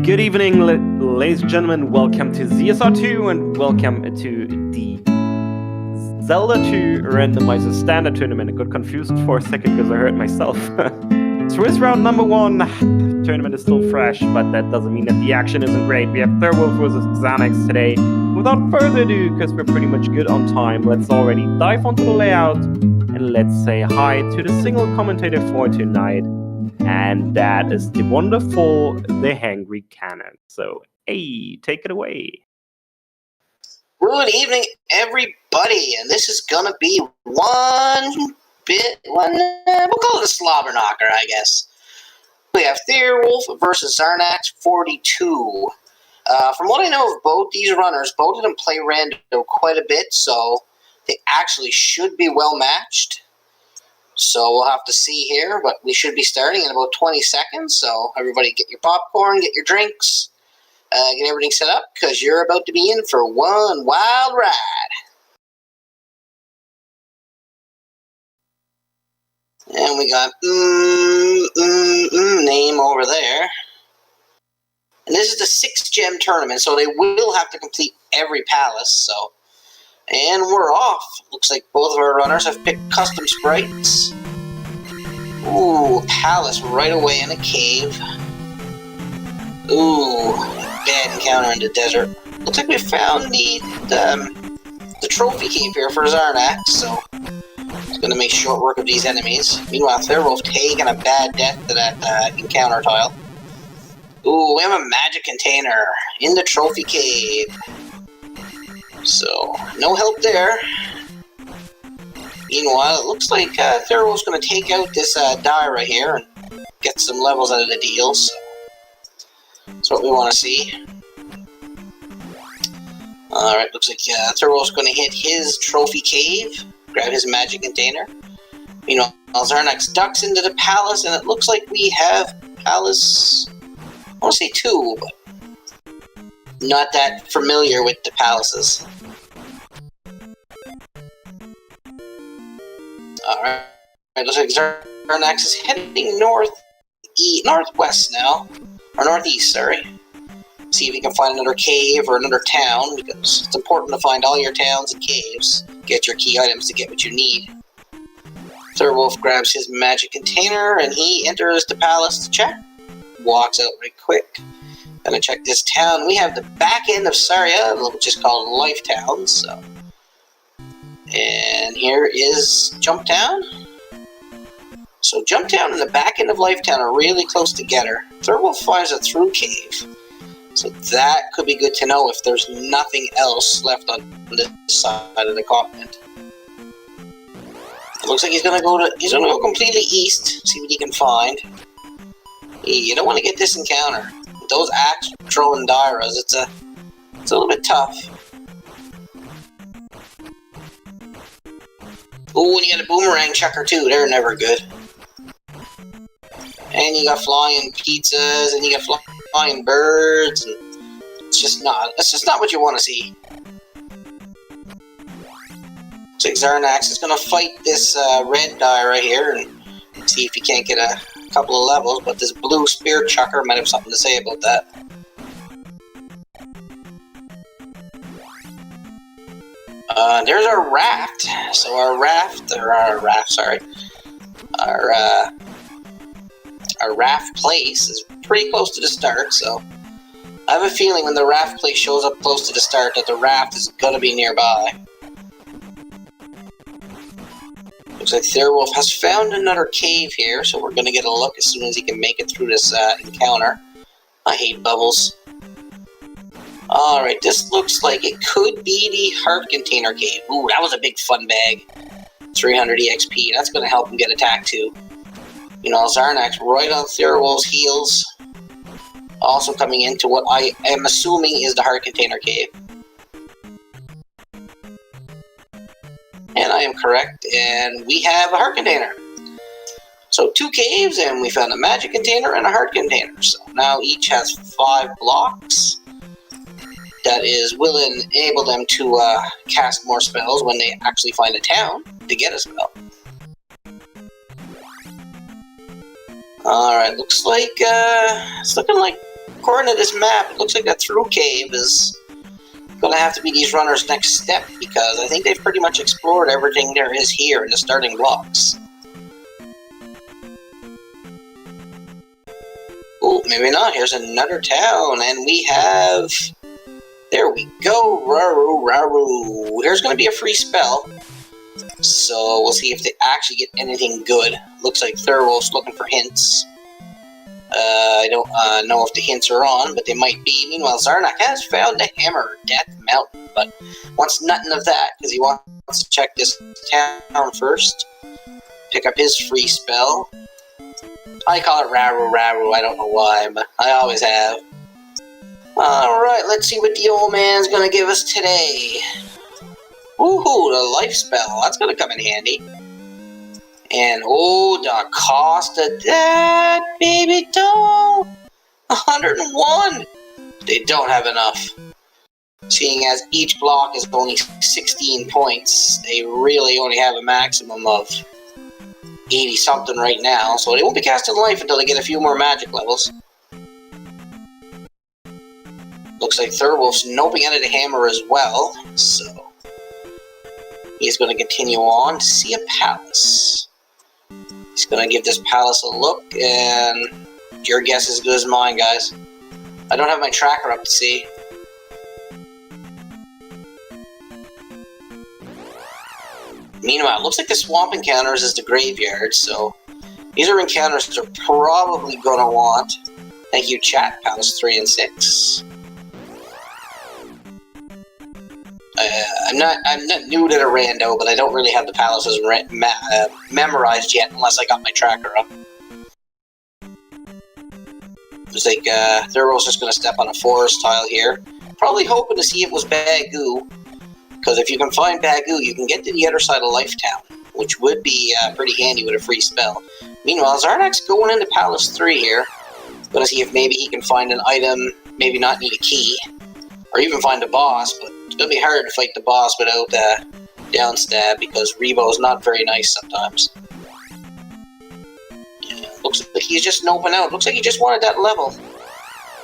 Good evening, ladies and gentlemen. Welcome to ZSR2 and welcome to the Zelda 2 Randomizer Standard Tournament. I got confused for a second because I heard myself. So it's round number 1. Tournament is still fresh, but that doesn't mean that the action isn't great. We have Thirwolf versus Xarnax today. Without further ado, because we're pretty much good on time, let's already dive onto the layout and let's say hi to the single commentator for tonight. And that is the wonderful, the Hangry Cannon. So, hey, take it away. Good evening, everybody, and this is gonna be we'll call it a slobber knocker, I guess. We have Thirwolf versus Xarnax42. From what I know of both these runners, both of them play rando quite a bit, so they actually should be well matched. So we'll have to see here, but we should be starting in about 20 seconds. So everybody get your popcorn, get your drinks, get everything set up, because you're about to be in for one wild ride. And we got name over there. And this is the 6-gem tournament, so they will have to complete every palace. So, and we're off. Looks like both of our runners have picked custom sprites. Ooh, a palace right away in a cave. Ooh, bad encounter in the desert. Looks like we found the trophy cave here for Xarnax, so it's going to make short work of these enemies. Meanwhile, Thirwolf taking a bad death to that encounter tile. Ooh, we have a magic container in the trophy cave. So, no help there. Meanwhile, it looks like Thirwolf's going to take out this die right here and get some levels out of the deal. So that's what we want to see. Alright, looks like Thirwolf's going to hit his trophy cave, grab his magic container. Meanwhile, Xarnax ducks into the palace, and it looks like we have palace, I want to say 2, but not that familiar with the palaces. Alright, looks like Xarnax is heading northwest now, or northeast, sorry. See if he can find another cave or another town, because it's important to find all your towns and caves. Get your key items to get what you need. Thirwolf grabs his magic container, and he enters the palace to check. Walks out right quick. Gonna check this town. We have the back end of Saria, which is called Life Town, so. And here is Jump Town. So Jump Town and the back end of Life Town are really close together. Thirwolf finds a through cave. So that could be good to know if there's nothing else left on this side of the continent. It looks like he's gonna go completely east, see what he can find. You don't want to get this encounter. Those axe throwing Dairas, it's a little bit tough. Ooh, and you got a boomerang chucker too, they're never good. And you got flying pizzas, and you got flying birds, and it's just not what you want to see. So Xarnax is going to fight this red die right here, and see if he can't get a couple of levels, but this blue spear chucker might have something to say about that. There's our raft. So our raft place is pretty close to the start, so I have a feeling when the raft place shows up close to the start that the raft is gonna be nearby. Looks like Thirwolf has found another cave here, so we're gonna get a look as soon as he can make it through this encounter. I hate bubbles. Alright, this looks like it could be the heart container cave. Ooh, that was a big fun bag. 300 EXP, that's gonna help him get attack too. You know, Xarnax right on Thirwolf's heels. Also coming into what I am assuming is the heart container cave. And I am correct, and we have a heart container. So 2 caves, and we found a magic container and a heart container. So now each has 5 blocks. That will enable them to cast more spells when they actually find a town to get a spell. Alright, looks like it's looking like according to this map, it looks like that through cave is gonna have to be these runners' next step, because I think they've pretty much explored everything there is here in the starting blocks. Oh, maybe not. Here's another town, and we have... There we go. Raru, Raru. Here's gonna be a free spell. So we'll see if they actually get anything good. Looks like Thirwolf's looking for hints. I don't know if the hints are on, but they might be. Meanwhile, Xarnax has found the hammer, Death Mountain, but wants nothing of that, because he wants to check this town first. Pick up his free spell. I call it Raru Raru, I don't know why, but I always have. Alright, let's see what the old man's gonna give us today. Woohoo, the life spell, that's gonna come in handy. And oh, the cost of that, baby doll! 101! They don't have enough. Seeing as each block is only 16 points, they really only have a maximum of 80-something right now, so they won't be casting life until they get a few more magic levels. Looks like Thirwolf's noping out of the hammer as well, so he's going to continue on to see a palace. He's going to give this palace a look, and your guess is as good as mine, guys. I don't have my tracker up to see. Meanwhile, it looks like the swamp encounters is the graveyard, so these are encounters they're probably going to want. Thank you, chat, Palace 3 and 6. I'm not new to the rando, but I don't really have the palaces memorized yet, unless I got my tracker up. Looks like Thurwolf's just going to step on a forest tile here. Probably hoping to see if it was Bagoo. Because if you can find Bagoo, you can get to the other side of Lifetown, which would be pretty handy with a free spell. Meanwhile, Xarnax going into Palace 3 here. Going to see if maybe he can find an item, maybe not need a key, or even find a boss, but it's going to be hard to fight the boss without downstab, because Rebo is not very nice sometimes. Yeah, looks like he's just noping out. Looks like he just wanted that level.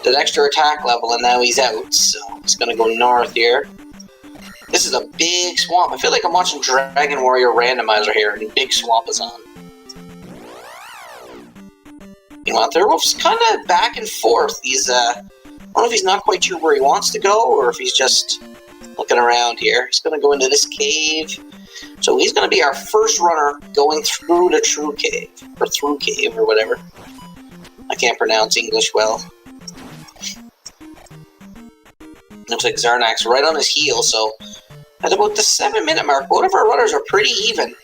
That extra attack level, and now he's out, so he's going to go north here. This is a big swamp. I feel like I'm watching Dragon Warrior Randomizer here, and Big Swamp is on. Meanwhile, Thirwolf's kind of back and forth. He's, I don't know if he's not quite sure where he wants to go, or if he's just looking around here. He's going to go into this cave. So he's going to be our first runner going through the true cave, or through cave, or whatever. I can't pronounce English well. Looks like Xarnax right on his heel, so at about the 7-minute mark, both of our runners are pretty even.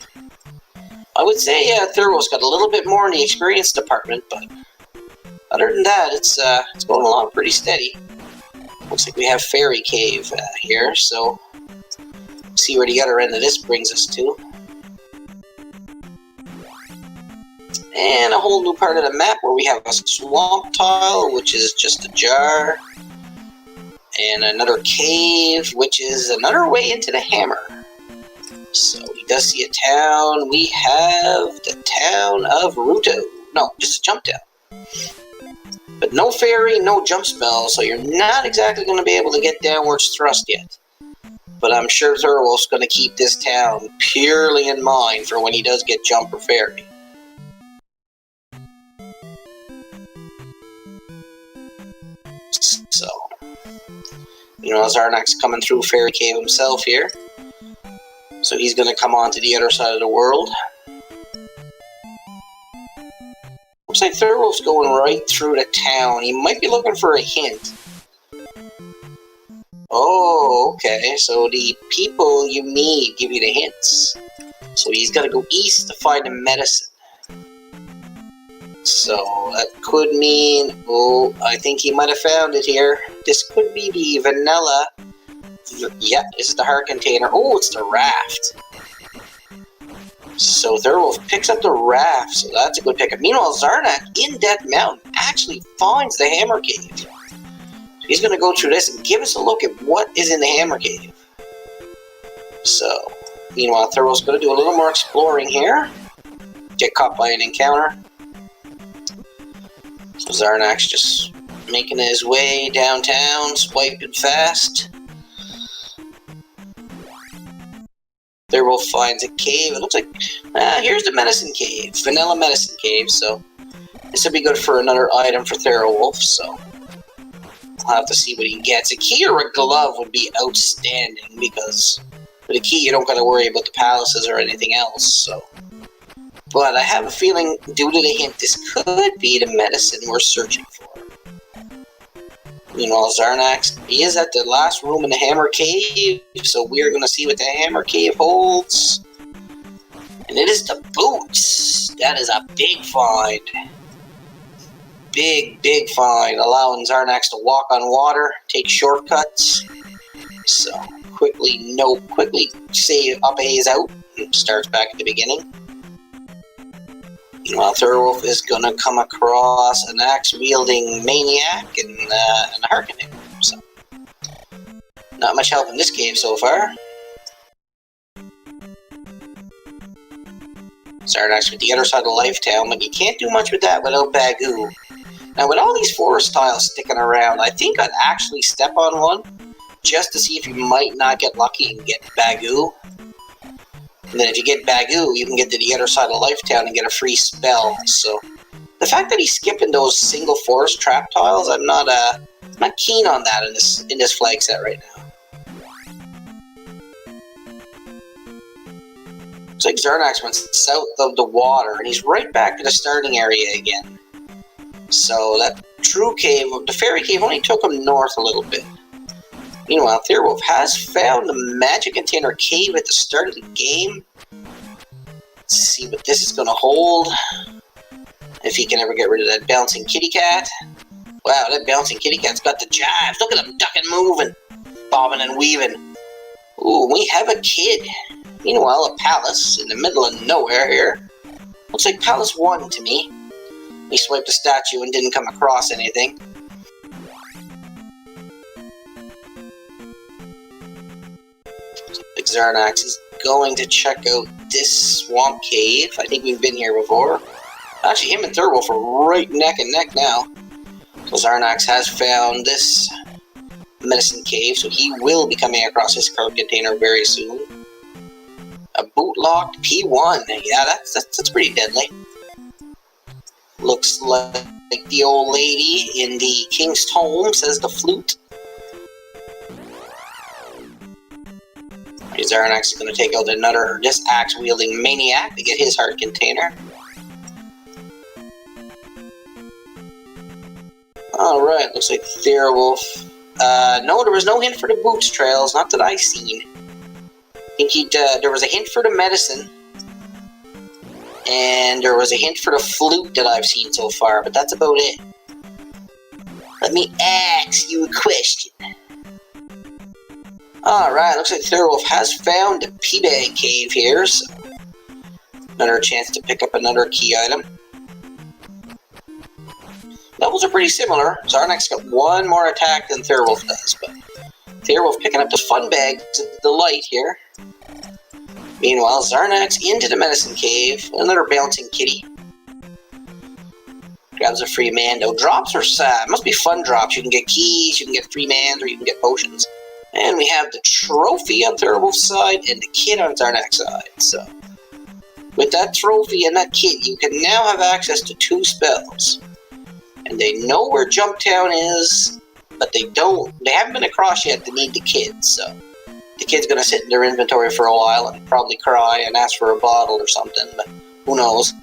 I would say Thurwolf's got a little bit more in the experience department, but other than that, it's going along pretty steady. Looks like we have Fairy Cave here, so see where the other end of this brings us to. And a whole new part of the map where we have a swamp tile, which is just a jar. And another cave, which is another way into the hammer. So he does see a town. We have the town of Ruto. No, just a jump down. But no fairy, no jump spell, so you're not exactly going to be able to get downwards thrust yet. But I'm sure Thurwolf's going to keep this town purely in mind for when he does get jump or fairy. So, you know, Xarnax coming through Fairy Cave himself here. So he's going to come on to the other side of the world. Looks like Thurwolf's going right through the town. He might be looking for a hint. Oh, okay. So the people you meet give you the hints. So he's got to go east to find a medicine. So that could mean, oh, I think he might have found it here. This could be the vanilla. Yeah, this is the heart container. Oh, it's the raft. So Thurwolf picks up the raft, so that's a good pickup. Meanwhile, Xarnax in Death Mountain actually finds the Hammer Cave. So he's going to go through this and give us a look at what is in the Hammer Cave. So, meanwhile, Thurwolf's going to do a little more exploring here. Get caught by an encounter. So Xarnax just Making his way downtown, swiping fast. Thirwolf finds a cave. It looks like, here's the medicine cave. Vanilla medicine cave, so this would be good for another item for Thirwolf, so I'll have to see what he gets. A key or a glove would be outstanding, because with a key you don't gotta worry about the palaces or anything else, so. But I have a feeling, due to the hint, this could be the medicine we're searching for. You know, Xarnax, he is at the last room in the Hammer Cave, so we're gonna see what the Hammer Cave holds. And it is the boots! That is a big find. Big find, allowing Xarnax to walk on water, take shortcuts. So, quickly save up A's out, and starts back at the beginning. Meanwhile, Thirwolf is gonna come across an axe-wielding maniac and a harkening. So, not much help in this cave so far. Xarnax with the other side of Life Town, but you can't do much with that without Bagoo. Now, with all these forest tiles sticking around, I think I'd actually step on one, just to see if you might not get lucky and get Bagoo. And then if you get Bagoo, you can get to the other side of Life Town and get a free spell. So, the fact that he's skipping those single forest trap tiles, I'm not keen on that in this flag set right now. Looks like Xarnax went south of the water, and he's right back to the starting area again. So that true cave, the fairy cave, only took him north a little bit. Meanwhile, Thirwolf has found the magic container cave at the start of the game. Let's see what this is going to hold. If he can ever get rid of that bouncing kitty cat. Wow, that bouncing kitty cat's got the jives. Look at him ducking, moving, bobbing and weaving. Ooh, we have a kid. Meanwhile, a palace in the middle of nowhere here. Looks like Palace 1 to me. We swiped a statue and didn't come across anything. Xarnax is going to check out this swamp cave. I think we've been here before. Actually, him and Thirwolf are right neck and neck now. So Xarnax has found this medicine cave, so he will be coming across his card container very soon. A boot-locked P1. Yeah, that's pretty deadly. Looks like the old lady in the King's Tome, says the flute. Xarnax is going to take out this axe-wielding maniac to get his heart container. Alright, looks like Thirwolf. No, there was no hint for the boots trails, not that I seen. I think there was a hint for the medicine. And there was a hint for the flute that I've seen so far, but that's about it. Let me ask you a question. Alright, looks like Thirwolf has found the P-Bag Cave here, so another chance to pick up another key item. Levels are pretty similar. Xarnax got one more attack than Thirwolf does, but Thirwolf picking up the fun bag to the light here. Meanwhile, Xarnax into the medicine cave, another bouncing kitty. Grabs a free mando. Drops are must be fun drops. You can get keys, you can get free mans, or you can get potions. And we have the trophy on Thirwolf's side and the kit on Xarnax's side. So, with that trophy and that kit, you can now have access to 2 spells. And they know where Jump Town is, but they haven't been across yet to need the kid, so the kid's gonna sit in their inventory for a while and probably cry and ask for a bottle or something, but who knows.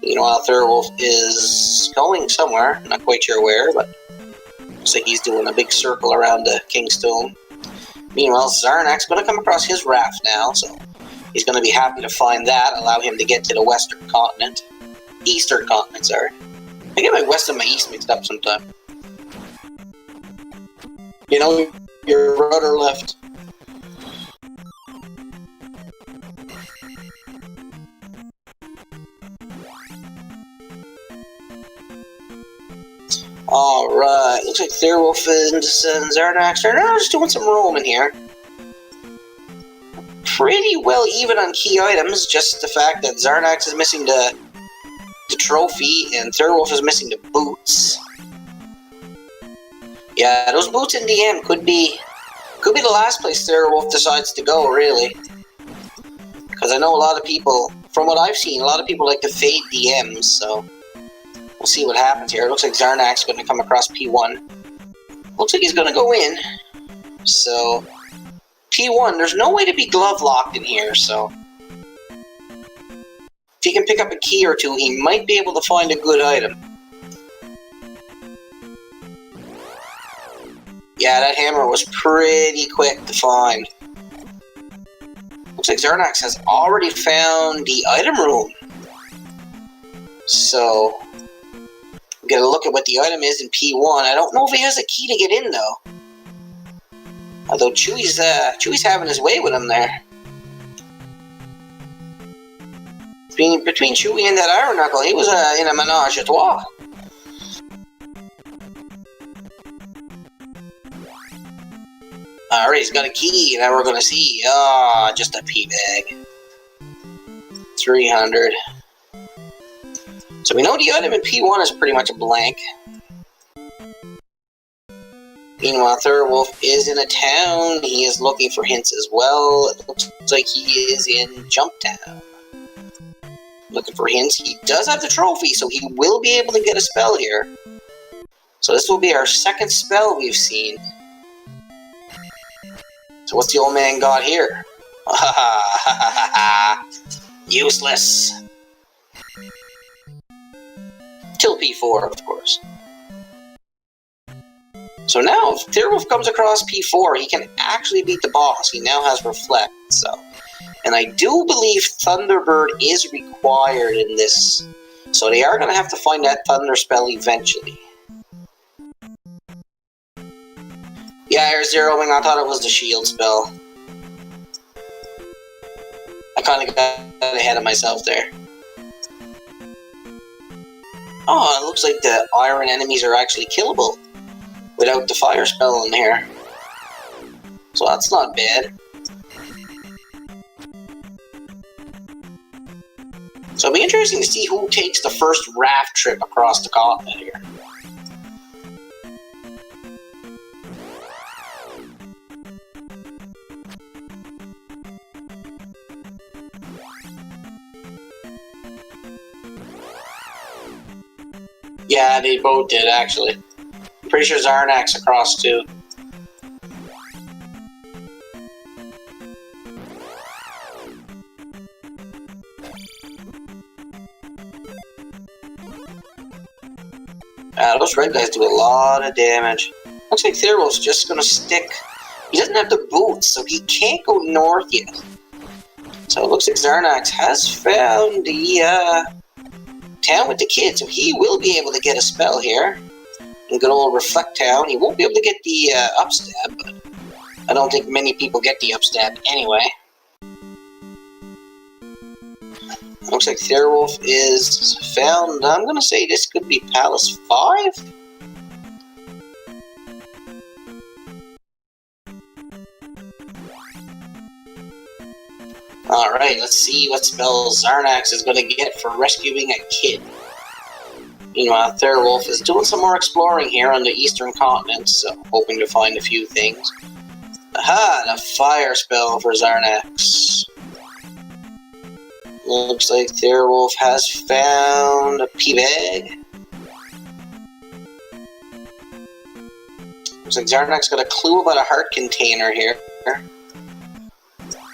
Meanwhile, Thirwolf is going somewhere, not quite sure where, but looks like he's doing a big circle around the King's Tomb. Meanwhile, Xarnax's gonna come across his raft now, so he's gonna be happy to find that, allow him to get to the Western continent. Eastern continent, sorry. I get my west and my east mixed up sometime. You know, your rudder left. Alright, looks like Thirwolf and Xarnax are just doing some roaming here. pretty well even on key items, just the fact that Xarnax is missing the trophy and Thirwolf is missing the boots. Yeah, those boots in DM could be the last place Thirwolf decides to go, really. Because I know a lot of people, from what I've seen, a lot of people like to fade DMs, so we'll see what happens here. It looks like Xarnax is going to come across P1. Looks like he's going to go in. So, P1, there's no way to be glove locked in here, so if he can pick up a key or two, he might be able to find a good item. Yeah, that hammer was pretty quick to find. Looks like Xarnax has already found the item room. So, get a look at what the item is in P1. I don't know if he has a key to get in, though. Although Chewy's having his way with him there. Between Chewy and that Iron Knuckle, he was in a menage a trois. Alright, he's got a key. Now we're gonna see. Ah, just a pea bag. 300. So we know the item in P1 is pretty much a blank. Meanwhile, Thirwolf is in a town. He is looking for hints as well. It looks like he is in Jump Town. Looking for hints. He does have the trophy, so he will be able to get a spell here. So this will be our second spell we've seen. So what's the old man got here? Useless. Till P4, of course. So now, if Thirwolf comes across P4, he can actually beat the boss. He now has Reflect, so. And I do believe Thunderbird is required in this. So they are going to have to find that Thunder spell eventually. Yeah, air zeroing, I thought it was the shield spell. I kind of got ahead of myself there. Oh, it looks like the iron enemies are actually killable without the fire spell in here. So that's not bad. So it'll be interesting to see who takes the first raft trip across the continent here. Yeah, they both did, actually. I'm pretty sure Xarnax across, too. Those red guys do a lot of damage. Looks like Thirwolf's just gonna stick. He doesn't have the boots, so he can't go north yet. So it looks like Xarnax has found the town with the kid, so he will be able to get a spell here. In good old Reflect Town. He won't be able to get the upstab, but I don't think many people get the upstab anyway. Looks like Thirwolf is found. I'm gonna say this could be Palace 5? Alright, let's see what spell Xarnax is gonna get for rescuing a kid. Meanwhile, Thirwolf is doing some more exploring here on the eastern continent, so hoping to find a few things. Aha, the fire spell for Xarnax. Looks like Thirwolf has found a pea bag. Looks like Xarnax got a clue about a heart container here.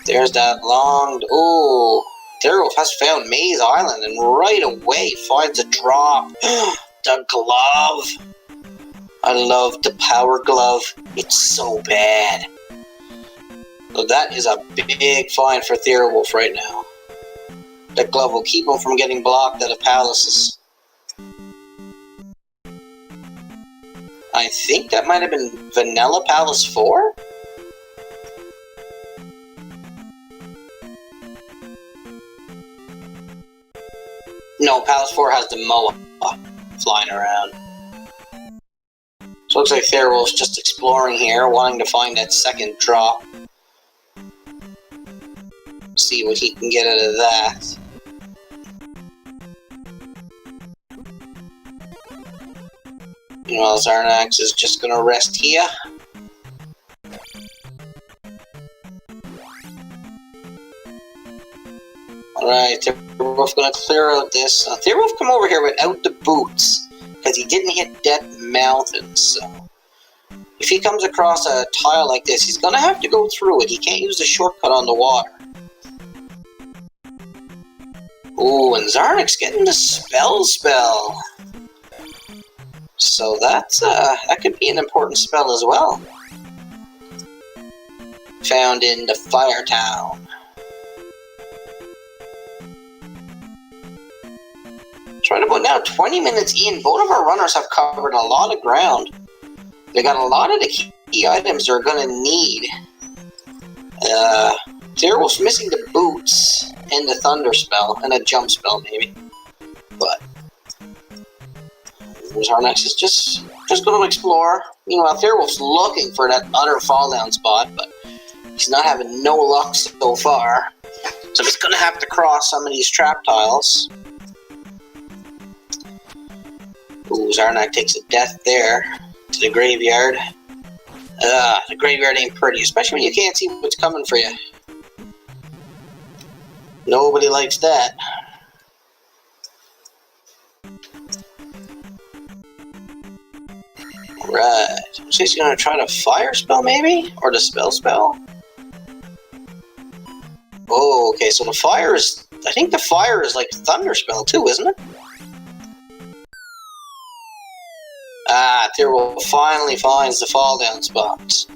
There's that long... Oh, Thirwolf has found Maze Island and right away finds a drop. The glove. I love the power glove. It's so bad. So that is a big find for Thirwolf right now. That glove will keep him from getting blocked out of palaces. I think that might have been Vanilla Palace 4? No, Palace 4 has the Moa flying around. So it looks like Thirwolf's just exploring here, wanting to find that second drop. see what he can get out of that. Meanwhile, Xarnax is just gonna rest here. Alright, Thirwolf gonna clear out this. Thirwolf come over here without the boots, because he didn't hit Death Mountain, so... If he comes across a tile like this, he's gonna have to go through it. He can't use the shortcut on the water. Ooh, and Xarnax getting the spell. So that's, that could be an important spell as well. Found in the Fire Town. Right about now, 20 minutes in, both of our runners have covered a lot of ground. They got a lot of the key items they're gonna need. Thirwolf's missing the boots and the thunder spell, and a jump spell maybe. But Xarnax is just gonna explore. Meanwhile, Thirwolf's looking for that other fall down spot, but he's not having no luck so far. So he's gonna have to cross some of these trap tiles. Ooh, Xarnax takes a death there to the graveyard. The graveyard ain't pretty, especially when you can't see what's coming for you. Nobody likes that. Right. So he's gonna try to fire spell maybe? Or the spell? Oh, okay, so the fire is... I think the fire is like thunder spell too, isn't it? Thirwolf finally finds the fall down spots.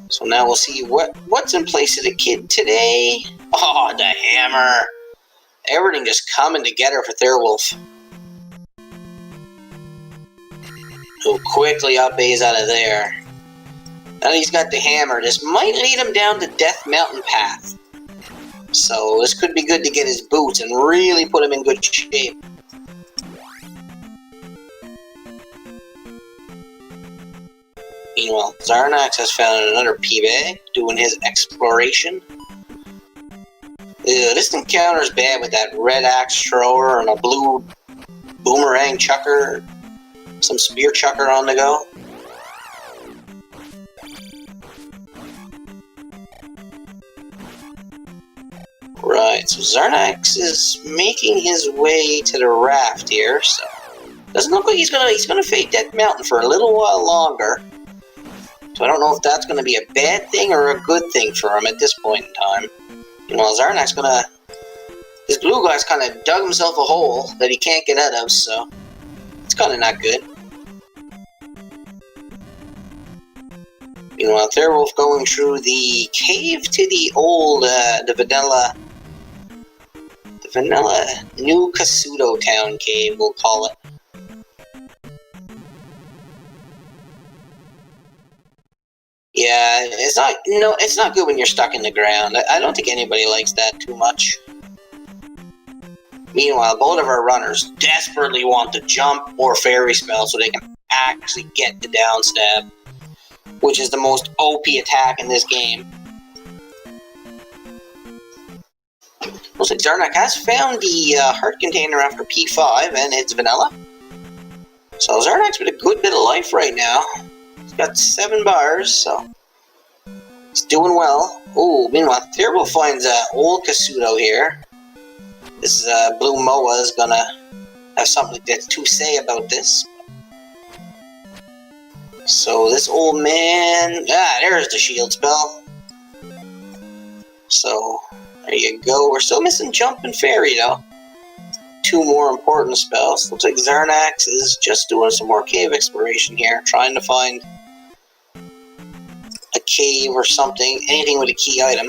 So now we'll see what's in place of the kid today. Oh, the hammer. Everything just coming together for Thirwolf. So quickly up A's out of there. Now he's got the hammer. This might lead him down the Death Mountain path. So this could be good to get his boots and really put him in good shape. Meanwhile, Xarnax has found another P-bag, doing his exploration. This encounter is bad with that red axe thrower and a blue boomerang chucker, some spear chucker on the go. Right, so Xarnax is making his way to the raft here, so doesn't look like he's gonna fade Death Mountain for a little while longer. So I don't know if that's going to be a bad thing or a good thing for him at this point in time. You know, Xarnax this blue guy's kind of dug himself a hole that he can't get out of, so it's kind of not good. Meanwhile, Thirwolf going through the cave to the old, the vanilla New Kasuto Town cave, we'll call it. Yeah, it's not good when you're stuck in the ground. I don't think anybody likes that too much. Meanwhile, both of our runners desperately want to jump or fairy spell so they can actually get the down stab, which is the most OP attack in this game. Looks like Xarnax has found the heart container after P5, and it's vanilla. So Xarnax with a good bit of life right now. Got 7 bars, so he's doing well. Ooh, meanwhile, Thirwolf finds old Kasuto here. This Blue Moa is gonna have something to say about this. So this old man... there's the shield spell. So, there you go. We're still missing Jump and Fairy, though. 2 more important spells. Looks like Xarnax is just doing some more cave exploration here, trying to find a cave or something, anything with a key item.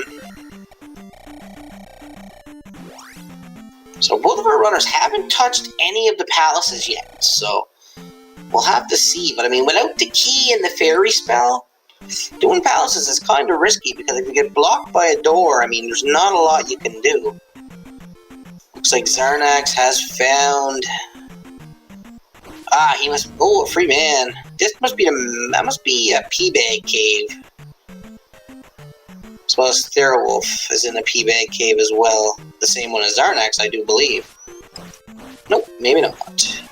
So both of our runners haven't touched any of the palaces yet, so we'll have to see. But I mean, without the key and the fairy spell, doing palaces is kind of risky, because if you get blocked by a door, I mean, there's not a lot you can do. Looks like Xarnax has found... he must... Oh, a free man. This must be that must be a P-bag cave. As well as Thirwolf is in the P-Bag Cave as well. The same one as Xarnax, I do believe. Nope, maybe not.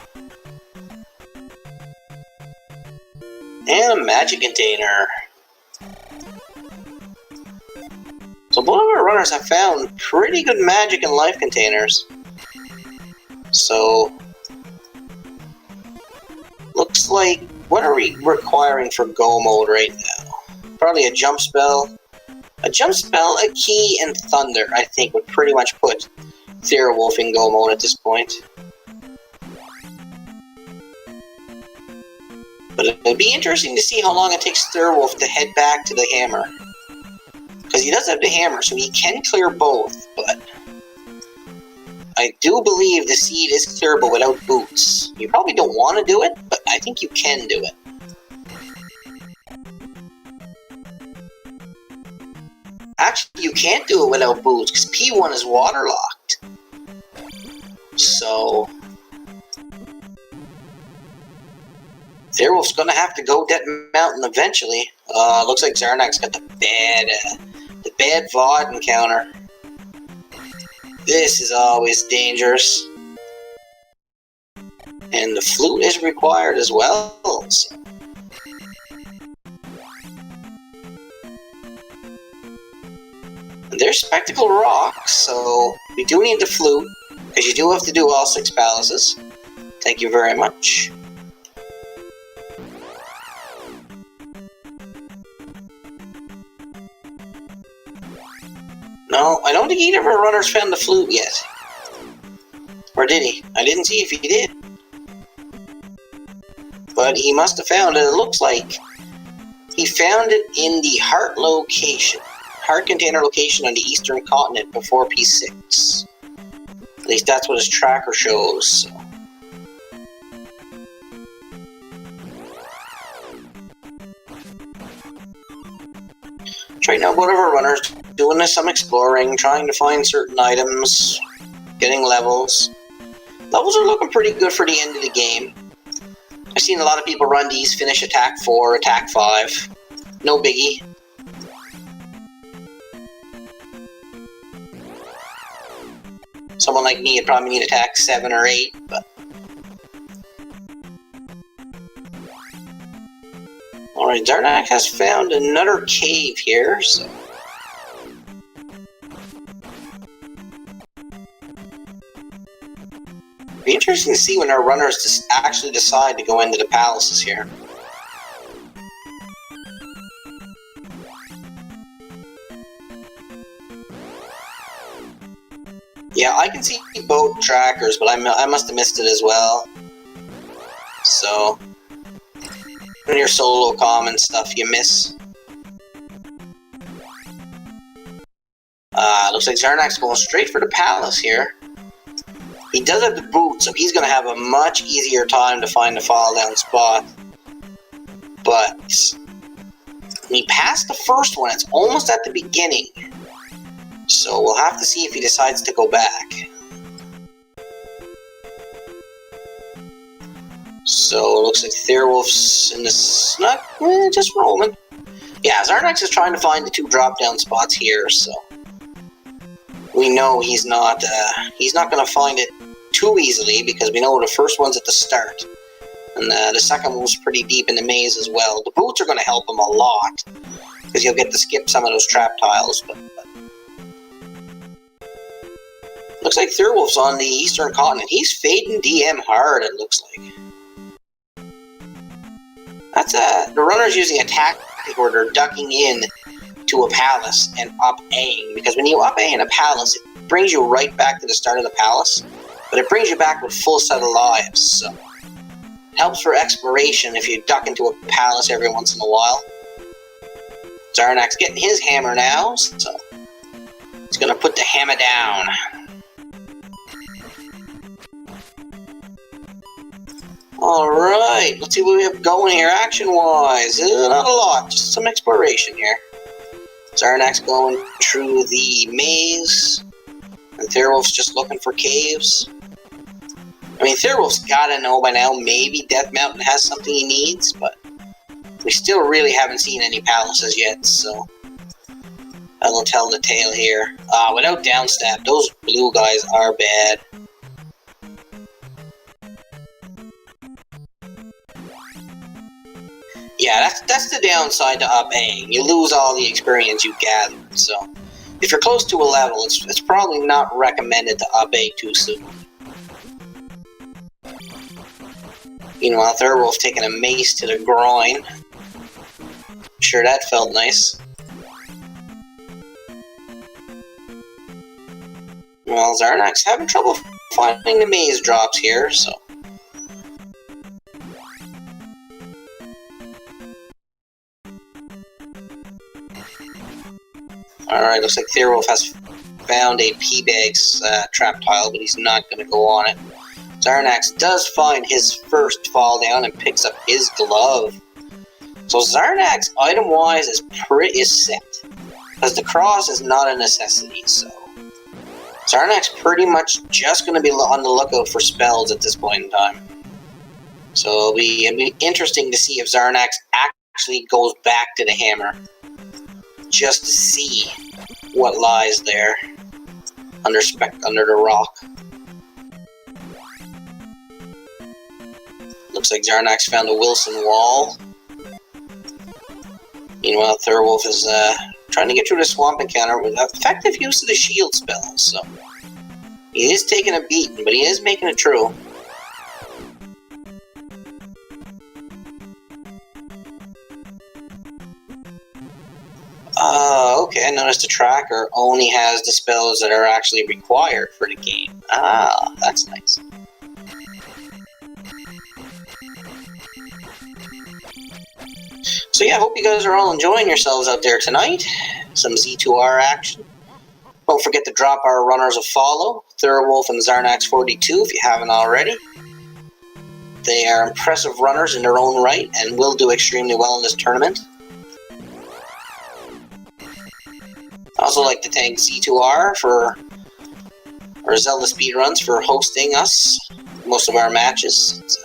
And a magic container. So both of our runners have found pretty good magic and life containers. So, looks like, what are we requiring for go mode right now? Probably a jump spell. A jump spell, a key, and thunder, I think, would pretty much put Thirwolf in go mode at this point. But it'd be interesting to see how long it takes Thirwolf to head back to the hammer. Because he does have the hammer, so he can clear both, but I do believe the seed is clearable without boots. You probably don't want to do it, but I think you can do it. Actually, you can't do it without boots, because P1 is waterlocked. So Thirwolf's gonna have to go that mountain eventually. Looks like Xarnax got the bad VOD encounter. This is always dangerous. And the flute is required as well. So. And there's spectacle rocks, so we do need the flute, because you do have to do all 6 palaces. Thank you very much. No, I don't think either of our runners found the flute yet. Or did he? I didn't see if he did. But he must have found it. It looks like he found it in the heart location. Heart container location on the eastern continent before P6. At least that's what his tracker shows. So. Right now, both of our runners doing some exploring, trying to find certain items, getting levels. Levels are looking pretty good for the end of the game. I've seen a lot of people run these, finish attack 4, attack 5. No biggie. Someone like me would probably need attack 7 or 8, but... Alright, Xarnax has found another cave here, so... It'll be interesting to see when our runners actually decide to go into the palaces here. Yeah, I can see both trackers, but I must have missed it as well. So... when you're solo comm and stuff, you miss. Looks like Xarnax going straight for the palace here. He does have the boot, so he's going to have a much easier time to find the fall down spot. But when he passed the first one, it's almost at the beginning. So we'll have to see if he decides to go back. So it looks like Thirwolf's in this, just rolling. Yeah, Xarnax is trying to find the 2 drop-down spots here, so we know he's not going to find it too easily, because we know the first one's at the start, and the second one's pretty deep in the maze as well. The boots are going to help him a lot, because you'll get to skip some of those trap tiles, but looks like Thirwolf's on the eastern continent. He's fading DM hard, it looks like. That's the runner's using a tactic where they're ducking in to a palace and up-Aing, because when you up-A in a palace, it brings you right back to the start of the palace, but it brings you back with full set of lives, so it helps for exploration if you duck into a palace every once in a while. Xarnax getting his hammer now, so he's gonna put the hammer down. Alright, let's see what we have going here action-wise. Not a lot, just some exploration here. Xarnax going through the maze, and Thirwolf's just looking for caves. I mean, Thirwolf's gotta know by now, maybe Death Mountain has something he needs, but we still really haven't seen any palaces yet, so I'll tell the tale here. Without downstab, those blue guys are bad. Yeah, that's the downside to up-Aing. You lose all the experience you gathered, so if you're close to a level, it's probably not recommended to up-A too soon. Meanwhile, Thirwolf taking a mace to the groin. Sure, that felt nice. Well, Xarnax having trouble finding the maze drops here, so... Alright, looks like Thirwolf has found a P-Bag's trap tile, but he's not going to go on it. Xarnax does find his first fall down and picks up his glove. So Xarnax, item-wise, is set. Because the cross is not a necessity, so... Xarnax pretty much just going to be on the lookout for spells at this point in time. So it'll be interesting to see if Xarnax actually goes back to the hammer. Just to see what lies there under the rock. Looks like Xarnax found a Wilson wall. Meanwhile, Thirwolf is trying to get through the swamp encounter with effective use of the shield spells, so he is taking a beating, but he is making it through. Okay, I noticed the tracker only has the spells that are actually required for the game. Ah, that's nice. So yeah, I hope you guys are all enjoying yourselves out there tonight. Some Z2R action. Don't forget to drop our runners a follow, Thirwolf and Xarnax42 if you haven't already. They are impressive runners in their own right and will do extremely well in this tournament. I'd also like to thank Z2R or ZeldaSpeedRuns for hosting us most of our matches. It's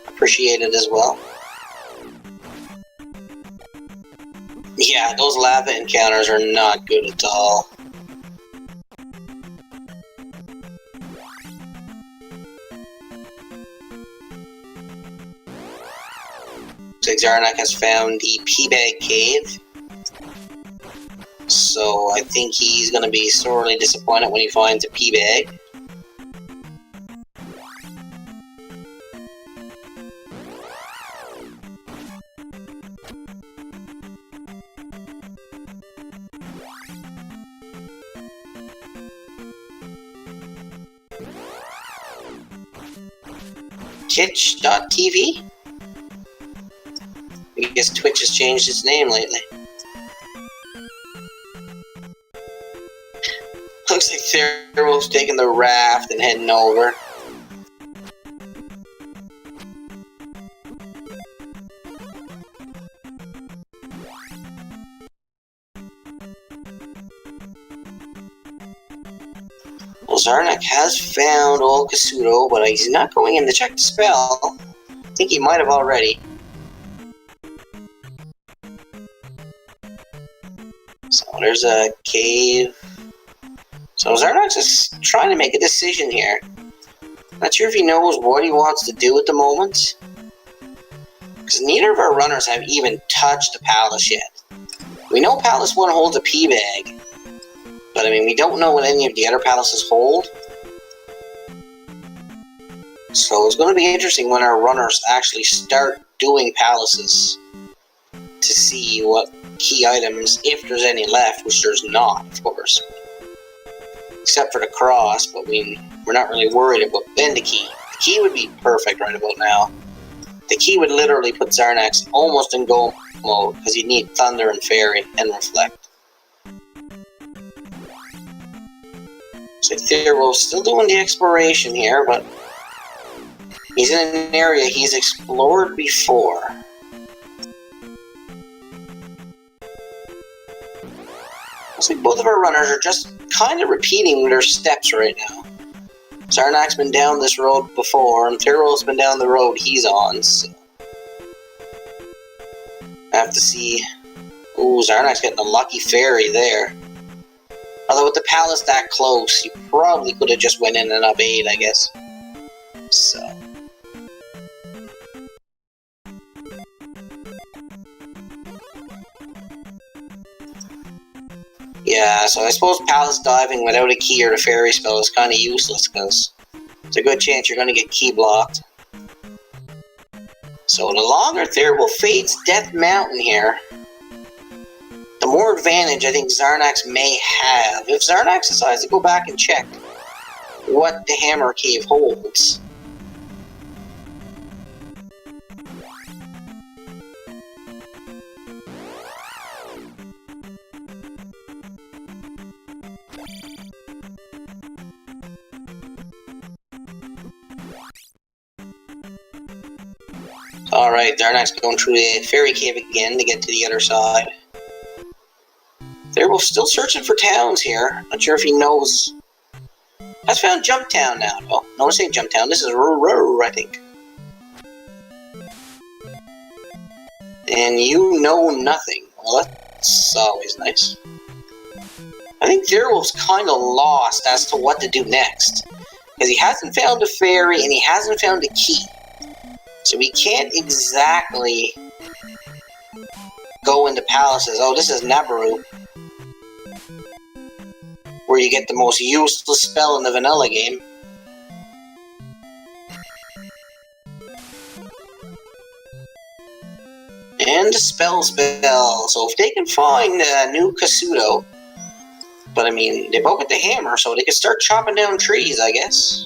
appreciated as well. Yeah, those lava encounters are not good at all. Looks like Xarnax has found the P-Bag Cave. So I think he's going to be sorely disappointed when he finds a P-Bag. Twitch.tv? I guess Twitch has changed its name lately. Looks like Thirwolf's taking the raft and heading over. Well, Xarnax has found old Kasuto, but he's not going in to check the spell. I think he might have already. So there's a cave. So Xarnax is trying to make a decision here. Not sure if he knows what he wants to do at the moment. Because neither of our runners have even touched the palace yet. We know Palace 1 holds a P-Bag. But I mean, we don't know what any of the other palaces hold. So it's going to be interesting when our runners actually start doing palaces. To see what key items, if there's any left, which there's not, of course. Except for the cross, but we're not really worried about then the key. The key would be perfect right about now. The key would literally put Xarnax almost in go mode, because he'd need Thunder and Fairy and Reflect. So Thirwolf's still doing the exploration here, but he's in an area he's explored before. Looks like both of our runners are just kind of repeating their steps right now. Xarnax's been down this road before, and Thirwolf's been down the road he's on, so... I have to see... Ooh, Xarnax getting a lucky fairy there. Although with the palace that close, you probably could have just went in and obeyed, I guess. So. Yeah, so I suppose palace diving without a key or a fairy spell is kind of useless, because there's a good chance you're going to get key blocked. So the longer Thirwolf fates Death Mountain here, the more advantage I think Xarnax may have. If Xarnax decides to go back and check what the Hammer Cave holds. Alright, Xarnax going through the Fairy Cave again to get to the other side. They're still searching for towns here. Not sure if he knows. Has found Jump Town now, though. No, this ain't Jump Town. This is Rur, I think. And you know nothing. Well, that's always nice. I think Thirwolf's kind of lost as to what to do next. Because he hasn't found a fairy and he hasn't found a key. So we can't exactly go into palaces. Oh, this is Nabaru, where you get the most useless spell in the vanilla game. And spell. So if they can find a new Kasuto, but I mean, they broke at the hammer, so they can start chopping down trees, I guess.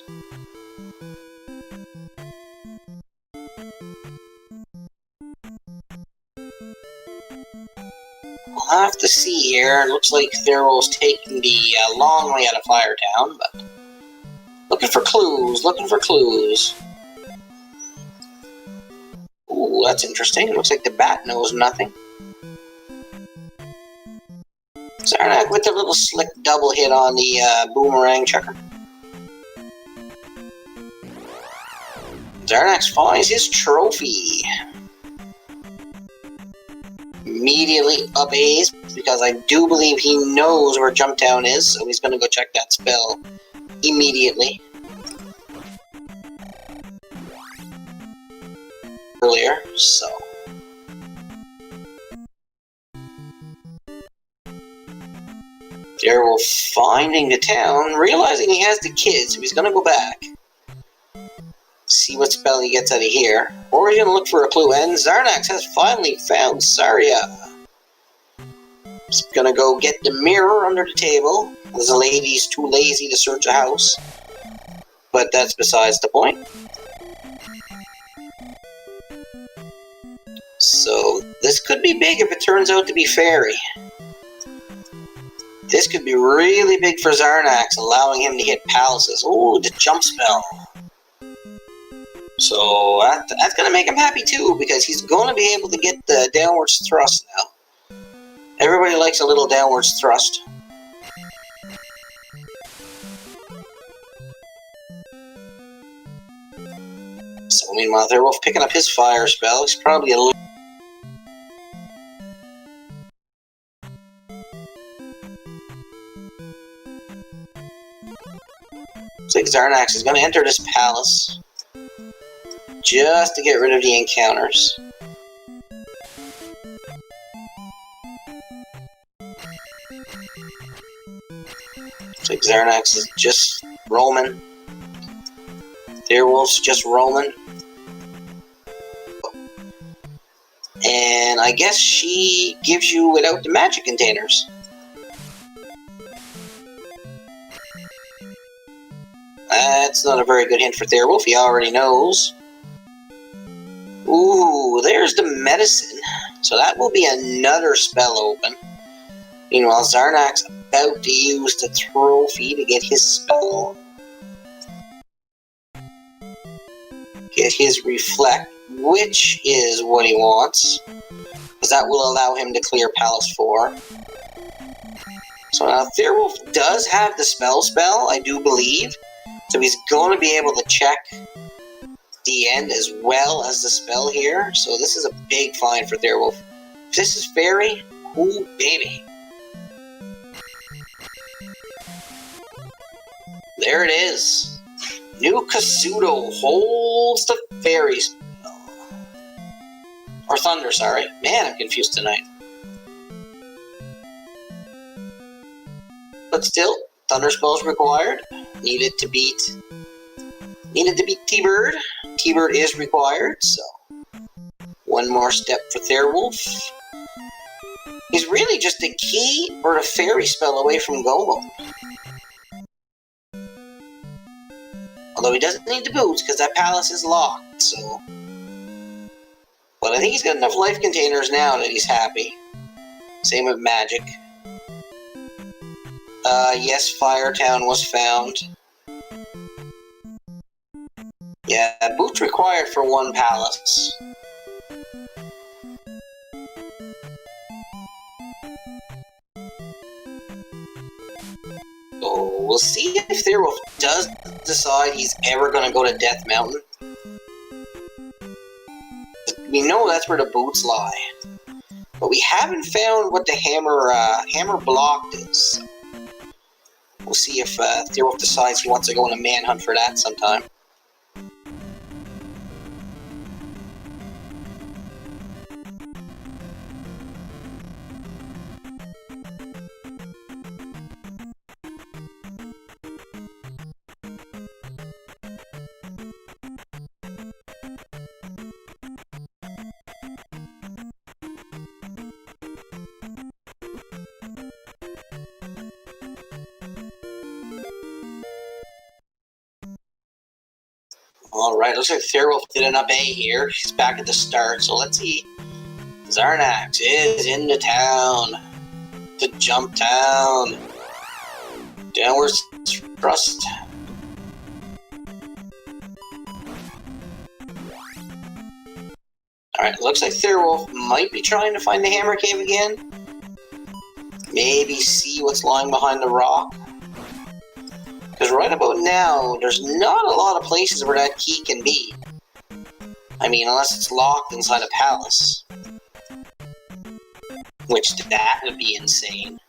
We'll have to see here. It looks like Thirwolf's taking the long way out of Firetown, but looking for clues, looking for clues. Ooh, that's interesting. It looks like the bat knows nothing. Xarnax with a little slick double hit on the boomerang chucker. Xarnax finds his trophy. Immediately obeys, because I do believe he knows where Jump Town is, so he's going to go check that spell immediately. Earlier, so. Thirwolf finding the town, realizing he has the kid, so he's going to go back. See what spell he gets out of here. Or he's going to look for a clue, and Xarnax has finally found Saria. He's going to go get the mirror under the table, as the lady's too lazy to search a house. But that's besides the point. So, this could be big if it turns out to be Fairy. This could be really big for Xarnax, allowing him to hit palaces. Ooh, the jump spell. So that's going to make him happy too, because he's going to be able to get the downwards thrust now. Everybody likes a little downwards thrust. So meanwhile, Thirwolf picking up his fire spell. He's probably a little... Looks like Xarnax is going to enter this palace just to get rid of the encounters. Looks like Xarnax is just roaming. Thirwolf's just roaming. And I guess she gives you without the magic containers. That's not a very good hint for Thirwolf, he already knows. Ooh, there's the medicine. So that will be another spell open. Meanwhile, Xarnax about to use the trophy to get his spell. Get his reflect, which is what he wants. Because that will allow him to clear Palace 4. So now Thirwolf does have the spell, I do believe. So he's going to be able to check the end as well as the spell here. So this is a big find for Thirwolf. If this is Fairy, ooh baby. There it is. New Kasuto holds the fairy spell. Or thunder, sorry. Man, I'm confused tonight. But still, thunder spells required. Needed to beat T-Bird. T-Bird is required, so one more step for Thirwolf. He's really just a key or a fairy spell away from Gomo. Although he doesn't need the boots because that palace is locked, so. But I think he's got enough life containers now that he's happy. Same with magic. Yes, Firetown was found. Yeah, boots required for one palace. So we'll see if Thirwolf does decide he's ever going to go to Death Mountain. We know that's where the boots lie. But we haven't found what the hammer blocked is. We'll see if Thirwolf decides he wants to go on a manhunt for that sometime. Alright, looks like Thirwolf did an up A here. He's back at the start, so let's see. Xarnax is in the town. To jump town. Downward thrust. Alright, looks like Thirwolf might be trying to find the Hammer Cave again. Maybe see what's lying behind the rock. Because right about now, there's not a lot of places where that key can be. I mean, unless it's locked inside a palace. Which, that would be insane.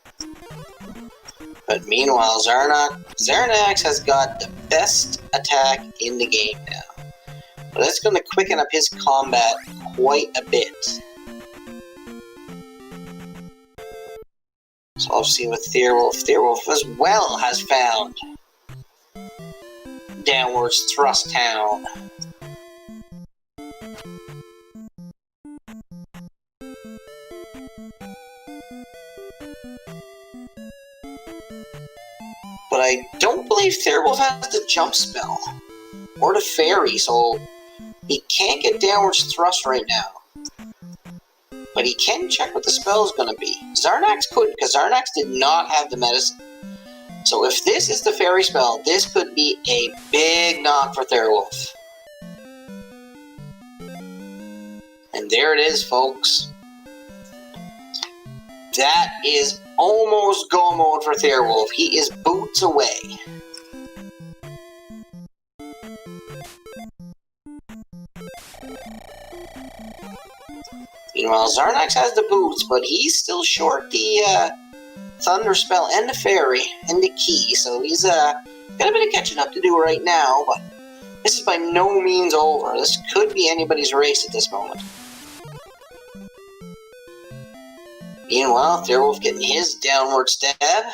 But meanwhile, Xarnax has got the best attack in the game now. But that's going to quicken up his combat quite a bit. So I'll see what Thirwolf. Thirwolf as well has found Downwards Thrust Town. But I don't believe Thirwolf has the jump spell. Or the fairy, so he can't get Downwards Thrust right now. But he can check what the spell is going to be. Xarnax could, because Xarnax did not have the medicine. So if this is the fairy spell, this could be a big knock for Thirwolf. And there it is, folks. That is almost go mode for Thirwolf. He is boots away. Meanwhile, Xarnax has the boots, but he's still short the Thunder Spell and the Fairy and the Key, so he's got a bit of catching up to do right now, but this is by no means over. This could be anybody's race at this moment. Meanwhile, Thirwolf getting his downward stab.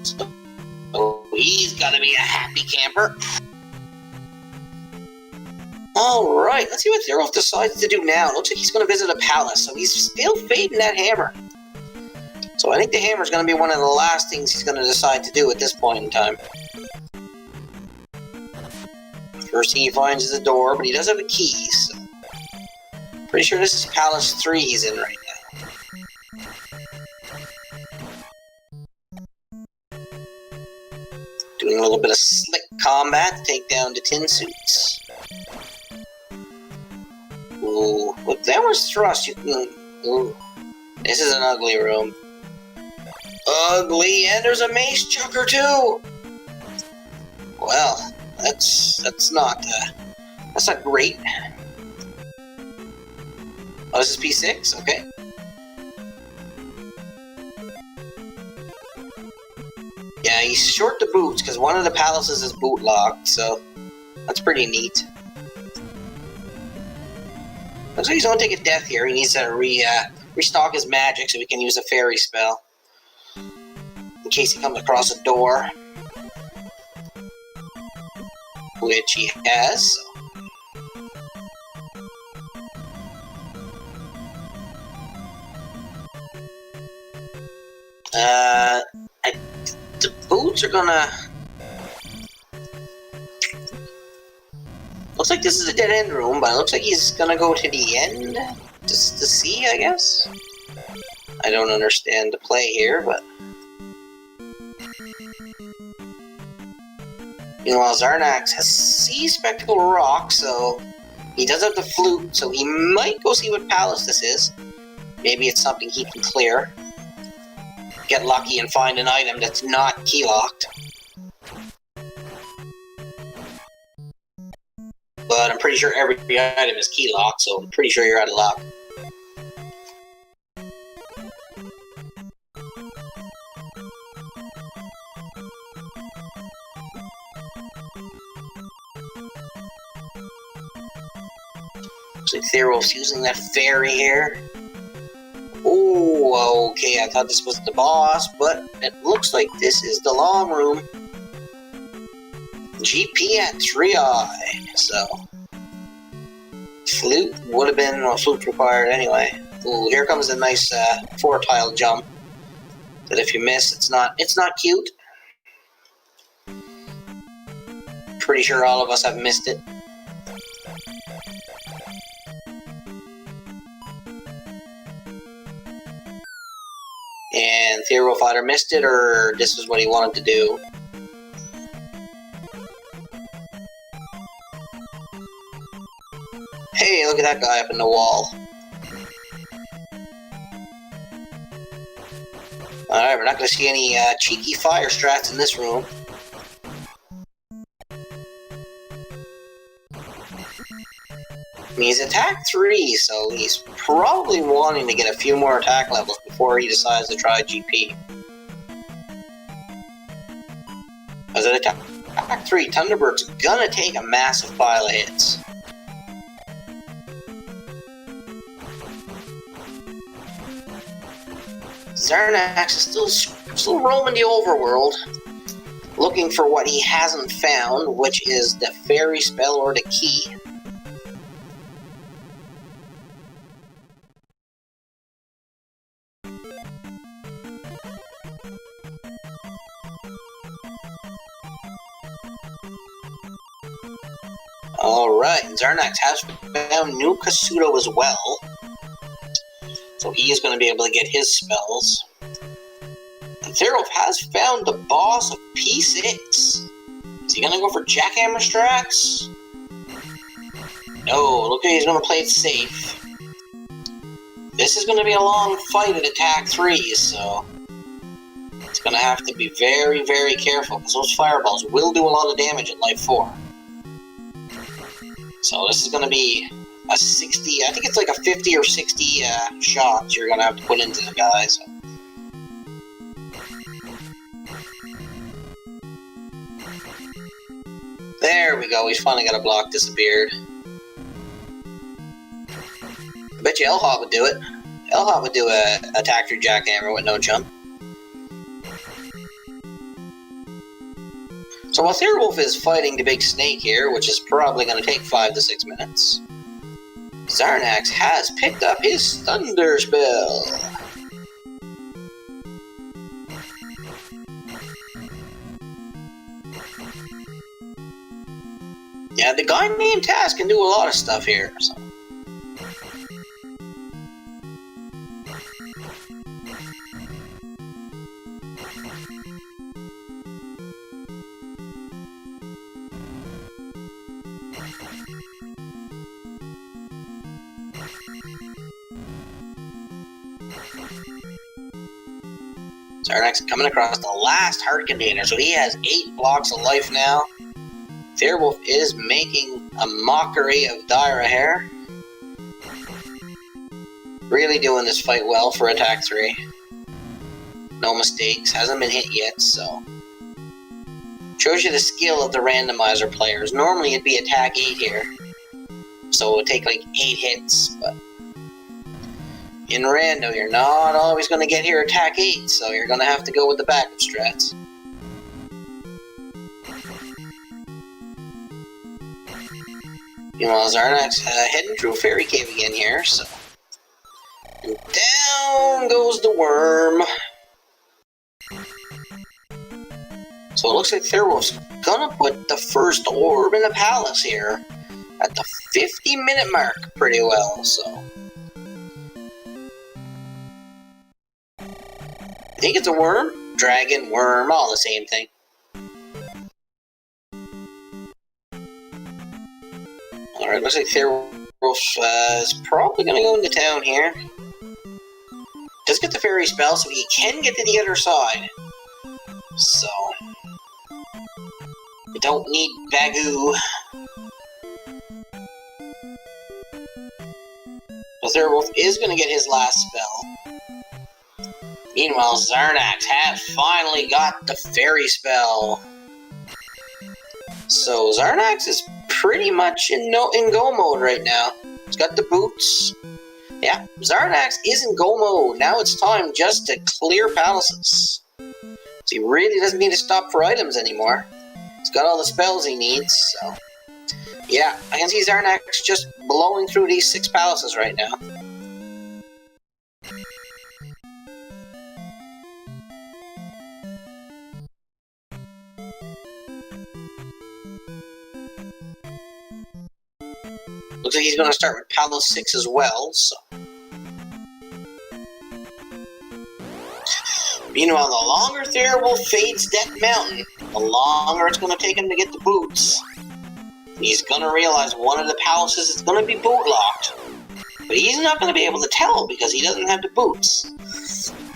So he's gotta be a happy camper. Alright, let's see what Thirwolf decides to do now. Looks like he's going to visit a palace, so he's still fading that hammer. So I think the hammer is going to be one of the last things he's going to decide to do at this point in time. First thing he finds is a door, but he does have a key, so pretty sure this is Palace 3 he's in right now. Doing a little bit of slick combat to take down the tin suits. Ooh, with Downward Thrust, you can... Ooh, this is an ugly room. Ugly, and there's a mace chucker too! Well, that's not great. Oh, this is P6? Okay. he's short the boots because one of the palaces is boot locked, so that's pretty neat. Looks like he's going to take a death here. He needs to restock his magic so he can use a fairy spell in case he comes across a door, which he has. So. The boots are gonna... Looks like this is a dead-end room, but it looks like he's gonna go to the end just to see, I guess? I don't understand the play here, but... Meanwhile, Xarnax has Sea Spectacle Rock, so... He does have the flute, so he might go see what palace this is. Maybe it's something he can clear. Get lucky and find an item that's not key-locked. But I'm pretty sure every item is key-locked, so I'm pretty sure you're out of luck. Looks like Thirwolf's using that fairy here. Oh, okay, I thought this was the boss, but it looks like this is the long room. GP at 3i, so... Flute would have been, well, flute required anyway. Ooh, here comes a nice 4-tile jump. That if you miss, it's not cute. Pretty sure all of us have missed it. And Thirwolf either missed it or this is what he wanted to do. Hey, look at that guy up in the wall. Alright, we're not going to see any cheeky fire strats in this room. I mean, he's attack 3, so he's probably wanting to get a few more attack levels before he decides to try GP. As an attack 3, Thunderbird's gonna take a massive pile of hits. Xarnax is still roaming the overworld, looking for what he hasn't found, which is the fairy spell or the key. Alright, Xarnax has found New Kasuto as well. So he is going to be able to get his spells. And Thirwolf has found the boss of P6. Is he going to go for Jackhammer Strats? No, look at he's going to play it safe. This is going to be a long fight at attack 3, so... It's going to have to be very, very careful, because those fireballs will do a lot of damage at life 4. So this is going to be a 60, I think it's like a 50 or 60 shots you're going to have to put into the guy. So. There we go, he's finally got a block disappeared. I bet you L-Hop would do it. L-Hop would do a attack through Jackhammer with no jump. So while Thirwolf is fighting the big snake here, which is probably going to take 5 to 6 minutes, Xarnax has picked up his Thunder Spell. Yeah, the guy named Taz can do a lot of stuff here. So. Xarnax coming across the last heart container, so he has 8 blocks of life now. Thirwolf is making a mockery of Dyra here. Really doing this fight well for attack 3. No mistakes, hasn't been hit yet, so... Shows you the skill of the randomizer players. Normally it'd be attack 8 here. So it would take like 8 hits, but in rando you're not always going to get here attack 8, so you're going to have to go with the backup strats. Meanwhile, Xarnax heading through Fairy Cave again here, so... And down goes the worm. So it looks like Thirwolf's gonna put the first orb in the palace here at the 50-minute mark pretty well, so... I think it's a worm, dragon, worm, all the same thing. Alright, looks like Thirwolf is probably gonna go into town here. Does get the fairy spell, so he can get to the other side. So... we don't need Bagoo. So Thirwolf is gonna get his last spell. Meanwhile, Xarnax has finally got the fairy spell. So Xarnax is pretty much in go mode right now. He's got the boots. Yeah, Xarnax is in go mode. Now it's time just to clear palaces. So he really doesn't need to stop for items anymore. He's got all the spells he needs, so... yeah, I can see Xarnax just blowing through these 6 palaces right now. Looks like he's going to start with Palace 6 as well, so... Meanwhile, the longer Thirwolf fades Death Mountain, the longer it's going to take him to get the boots. He's going to realize one of the palaces is going to be boot locked. But he's not going to be able to tell because he doesn't have the boots.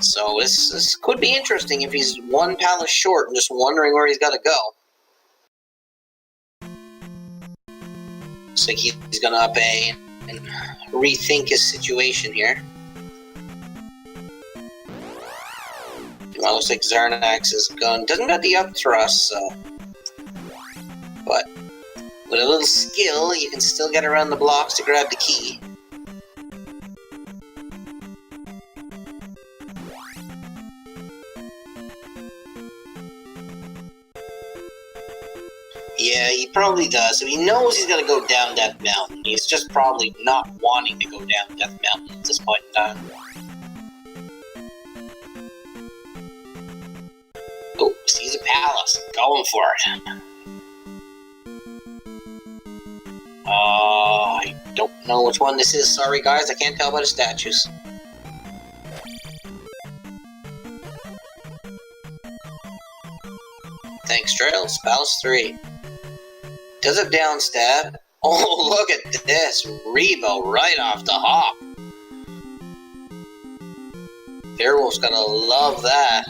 So this could be interesting if he's one palace short and just wondering where he's got to go. Looks like he's going to obey and rethink his situation here. Well, looks like Xarnax's gun doesn't got the up thrust, so... but with a little skill, you can still get around the blocks to grab the key. Yeah, he probably does. So he knows he's got to go down Death Mountain. He's just probably not wanting to go down Death Mountain at this point in time. Oh, sees a palace. Going for it. I don't know which one this is. Sorry, guys. I can't tell by the statues. Thanks, Trails. Palace 3. Does a down stab. Oh, look at this. Rebo right off the hop. Thirwolf's gonna love that.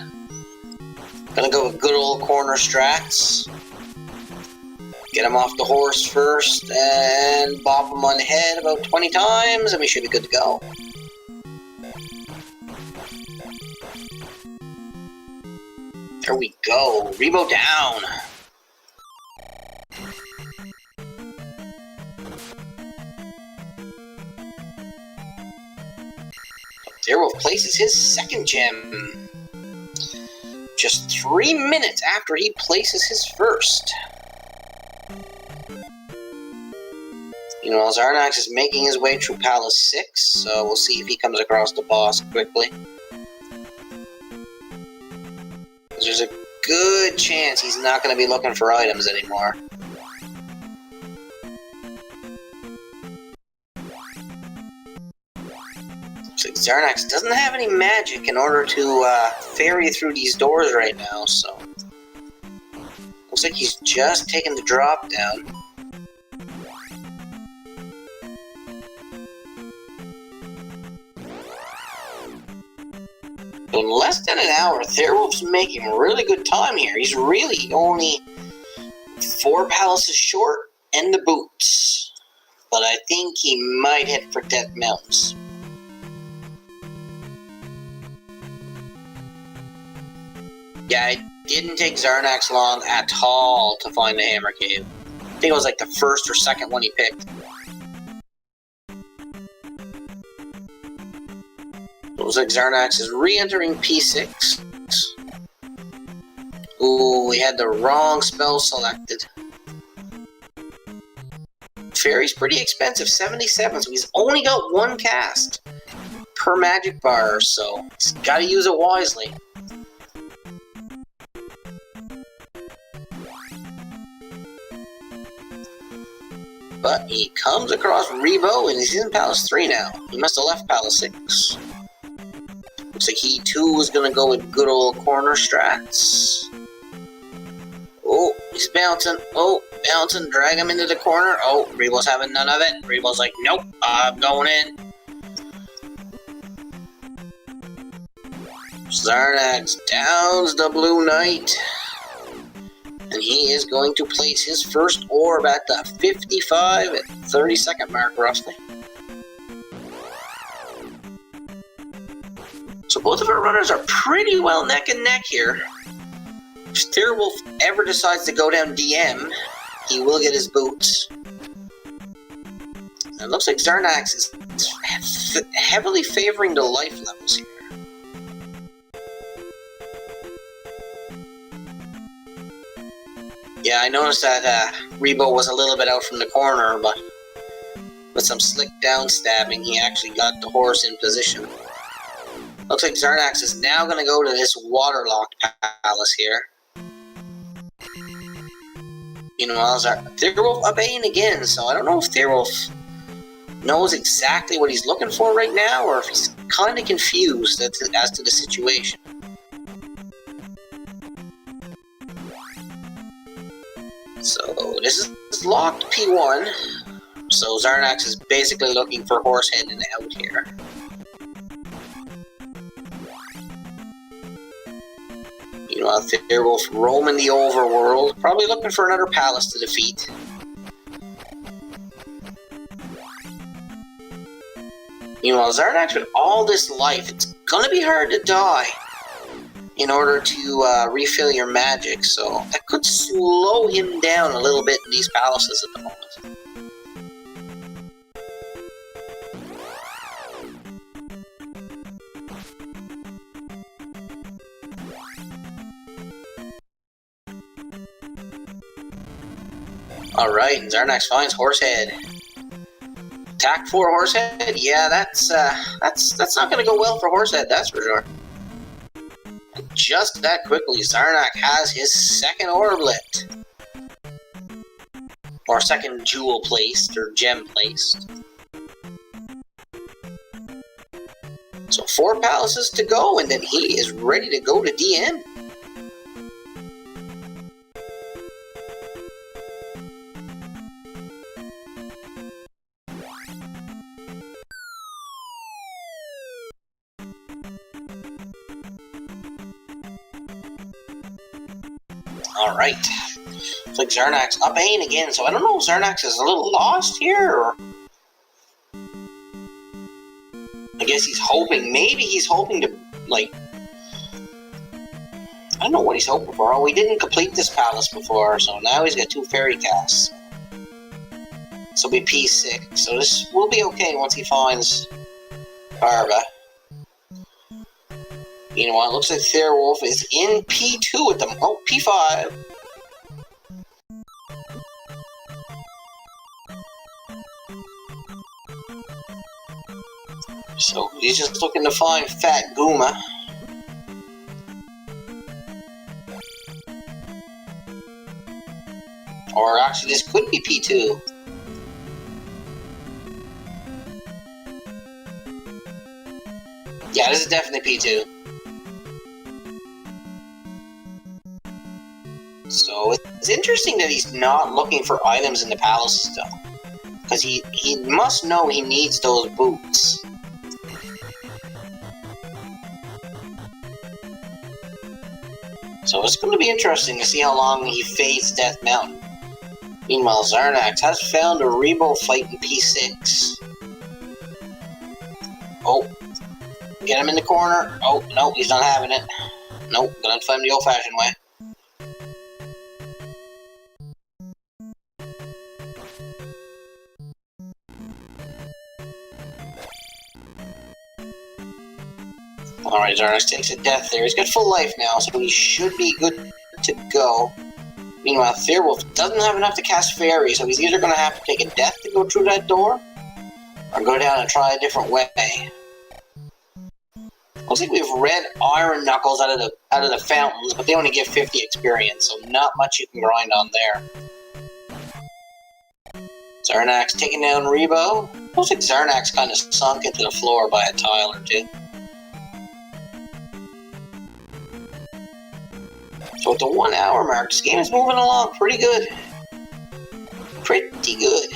Gonna go with good old corner strats. Get him off the horse first and bop him on the head about 20 times and we should be good to go. There we go. Rebo down. Thirwolf places his second gem. Just 3 minutes after he places his first. You know, Xarnax is making his way through Palace 6, so we'll see if he comes across the boss quickly. There's a good chance he's not going to be looking for items anymore. Looks like Xarnax doesn't have any magic in order to ferry through these doors right now, so... looks like he's just taking the drop down. So in less than an hour, Thirwolf's making really good time here. He's really only 4 palaces short and the boots. But I think he might head for Death Mountains. Yeah, I didn't take Xarnax long at all to find the Hammer Cave. I think it was like the first or second one he picked. It looks like Xarnax is re-entering P6. Ooh, we had the wrong spell selected. Fairy's pretty expensive, 77, so he's only got one cast per magic bar, so he's gotta use it wisely. But he comes across Rebo and he's in Palace 3 now. He must have left Palace 6. Looks like he too is gonna go with good old corner strats. Oh, he's bouncing. Oh, bouncing, drag him into the corner. Oh, Rebo's having none of it. Rebo's like, nope, I'm going in. Xarnax downs the Blue Knight. And he is going to place his first orb at the 55 at 30-second mark, roughly. So both of our runners are pretty well neck and neck here. If Thirwolf ever decides to go down DM, he will get his boots. And it looks like Xarnax is heavily favoring the life levels here. Yeah, I noticed that Rebo was a little bit out from the corner, but with some slick down stabbing, he actually got the horse in position. Looks like Xarnax is now going to go to this waterlocked palace here. Meanwhile, Thirwolf obeying again, so I don't know if Thirwolf knows exactly what he's looking for right now, or if he's kind of confused as to the situation. So, this is locked P1, so Xarnax is basically looking for Horsehead in the out here. Meanwhile, Thirwolf roaming the overworld, probably looking for another palace to defeat. Meanwhile, Xarnax with all this life, it's gonna be hard to die in order to refill your magic, so that could slow him down a little bit in these palaces at the moment. Alright, and Xarnax finds Horsehead. Attack 4 Horsehead? Yeah, that's not gonna go well for Horsehead, that's for sure. And just that quickly, Xarnax has his second orb lit. Or second jewel placed, or gem placed. So 4 palaces to go, and then he is ready to go to DM. Alright. Looks like Xarnax up Ain again, so I don't know if Xarnax is a little lost here, or... I guess he's hoping, maybe he's hoping to, like... I don't know what he's hoping for. Oh, we didn't complete this palace before, so now he's got 2 fairy casts. This will be P6, so this will be okay once he finds Barba. Meanwhile, it looks like Thirwolf is in P2 at the moment. Oh, P5. So, he's just looking to find Fat Gooma. Or actually, this could be P2. Yeah, this is definitely P2. So it's interesting that he's not looking for items in the palaces though. Because he must know he needs those boots. So it's going to be interesting to see how long he fades Death Mountain. Meanwhile, Xarnax has found a Rebo fight in P6. Oh. Get him in the corner. Oh, no, he's not having it. Nope, gonna fight him the old-fashioned way. Alright, Xarnax takes a death there. He's got full life now, so he should be good to go. Meanwhile, Thirwolf doesn't have enough to cast Fairy, so he's either going to have to take a death to go through that door, or go down and try a different way. Looks like we have red Iron Knuckles out of the fountains, but they only give 50 experience, so not much you can grind on there. Xarnax taking down Rebo. Looks like Xarnax kind of sunk into the floor by a tile or two. So at the 1 hour mark, this game is moving along pretty good. Pretty good.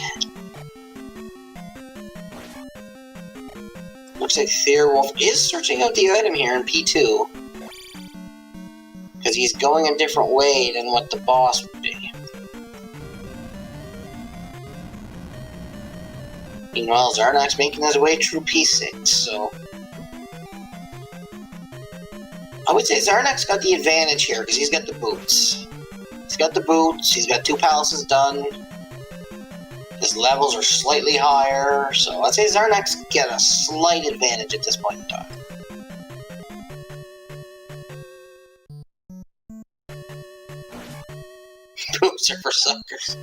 Looks like Thirwolf is searching out the item here in P2. Because he's going a different way than what the boss would be. Meanwhile, Xarnax making his way through P6, so... I would say Xarnax got the advantage here, because he's got the boots. He's got the boots, he's got 2 palaces done. His levels are slightly higher, so I'd say Xarnax get a slight advantage at this point in time. Boots are for suckers.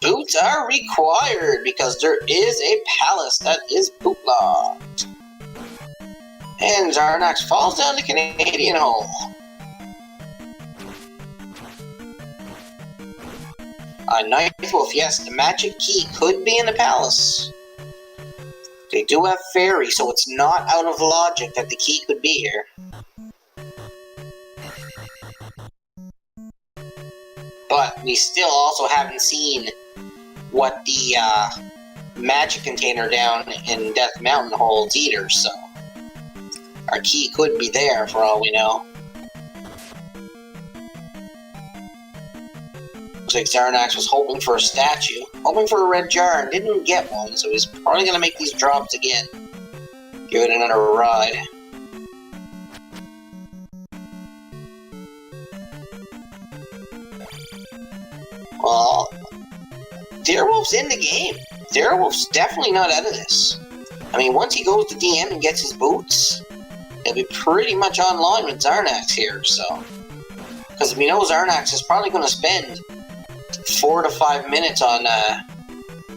Boots are required because there is a palace that is bootlocked. And Xarnax falls down the Canadian hole. Nightwolf, yes, the magic key could be in the palace. They do have fairy, so it's not out of logic that the key could be here. But we still also haven't seen what the magic container down in Death Mountain holds either, so our key could be there for all we know. Looks like Xarnax was hoping for a statue, hoping for a red jar, and didn't get one, so he's probably going to make these drops again. Give it another ride. Well, Thirwolf's in the game. Thirwolf's definitely not out of this. I mean, once he goes to DM and gets his boots, he'll be pretty much online with Xarnax here, so... Because we know Xarnax is probably going to spend 4 to 5 minutes on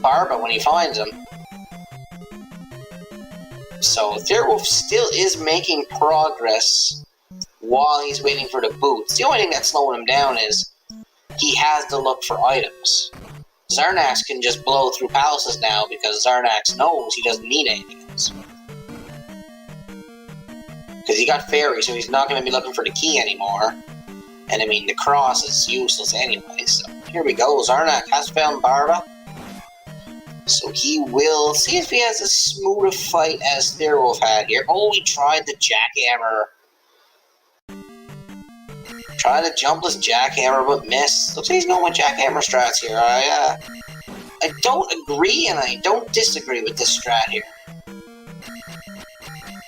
Barba when he finds him. So Thirwolf still is making progress while he's waiting for the boots. The only thing that's slowing him down is he has to look for items. Xarnax can just blow through palaces now because Xarnax knows he doesn't need anything else. Because he got fairy, so he's not going to be looking for the key anymore. And I mean, the cross is useless anyway, so here we go. Xarnax has found Barba. So he will see if he has as smooth a fight as Thirwolf had here. Oh, he tried the jackhammer. Tried a jumpless jackhammer, but missed. Looks like he's going with jackhammer strats here. I don't agree and I don't disagree with this strat here.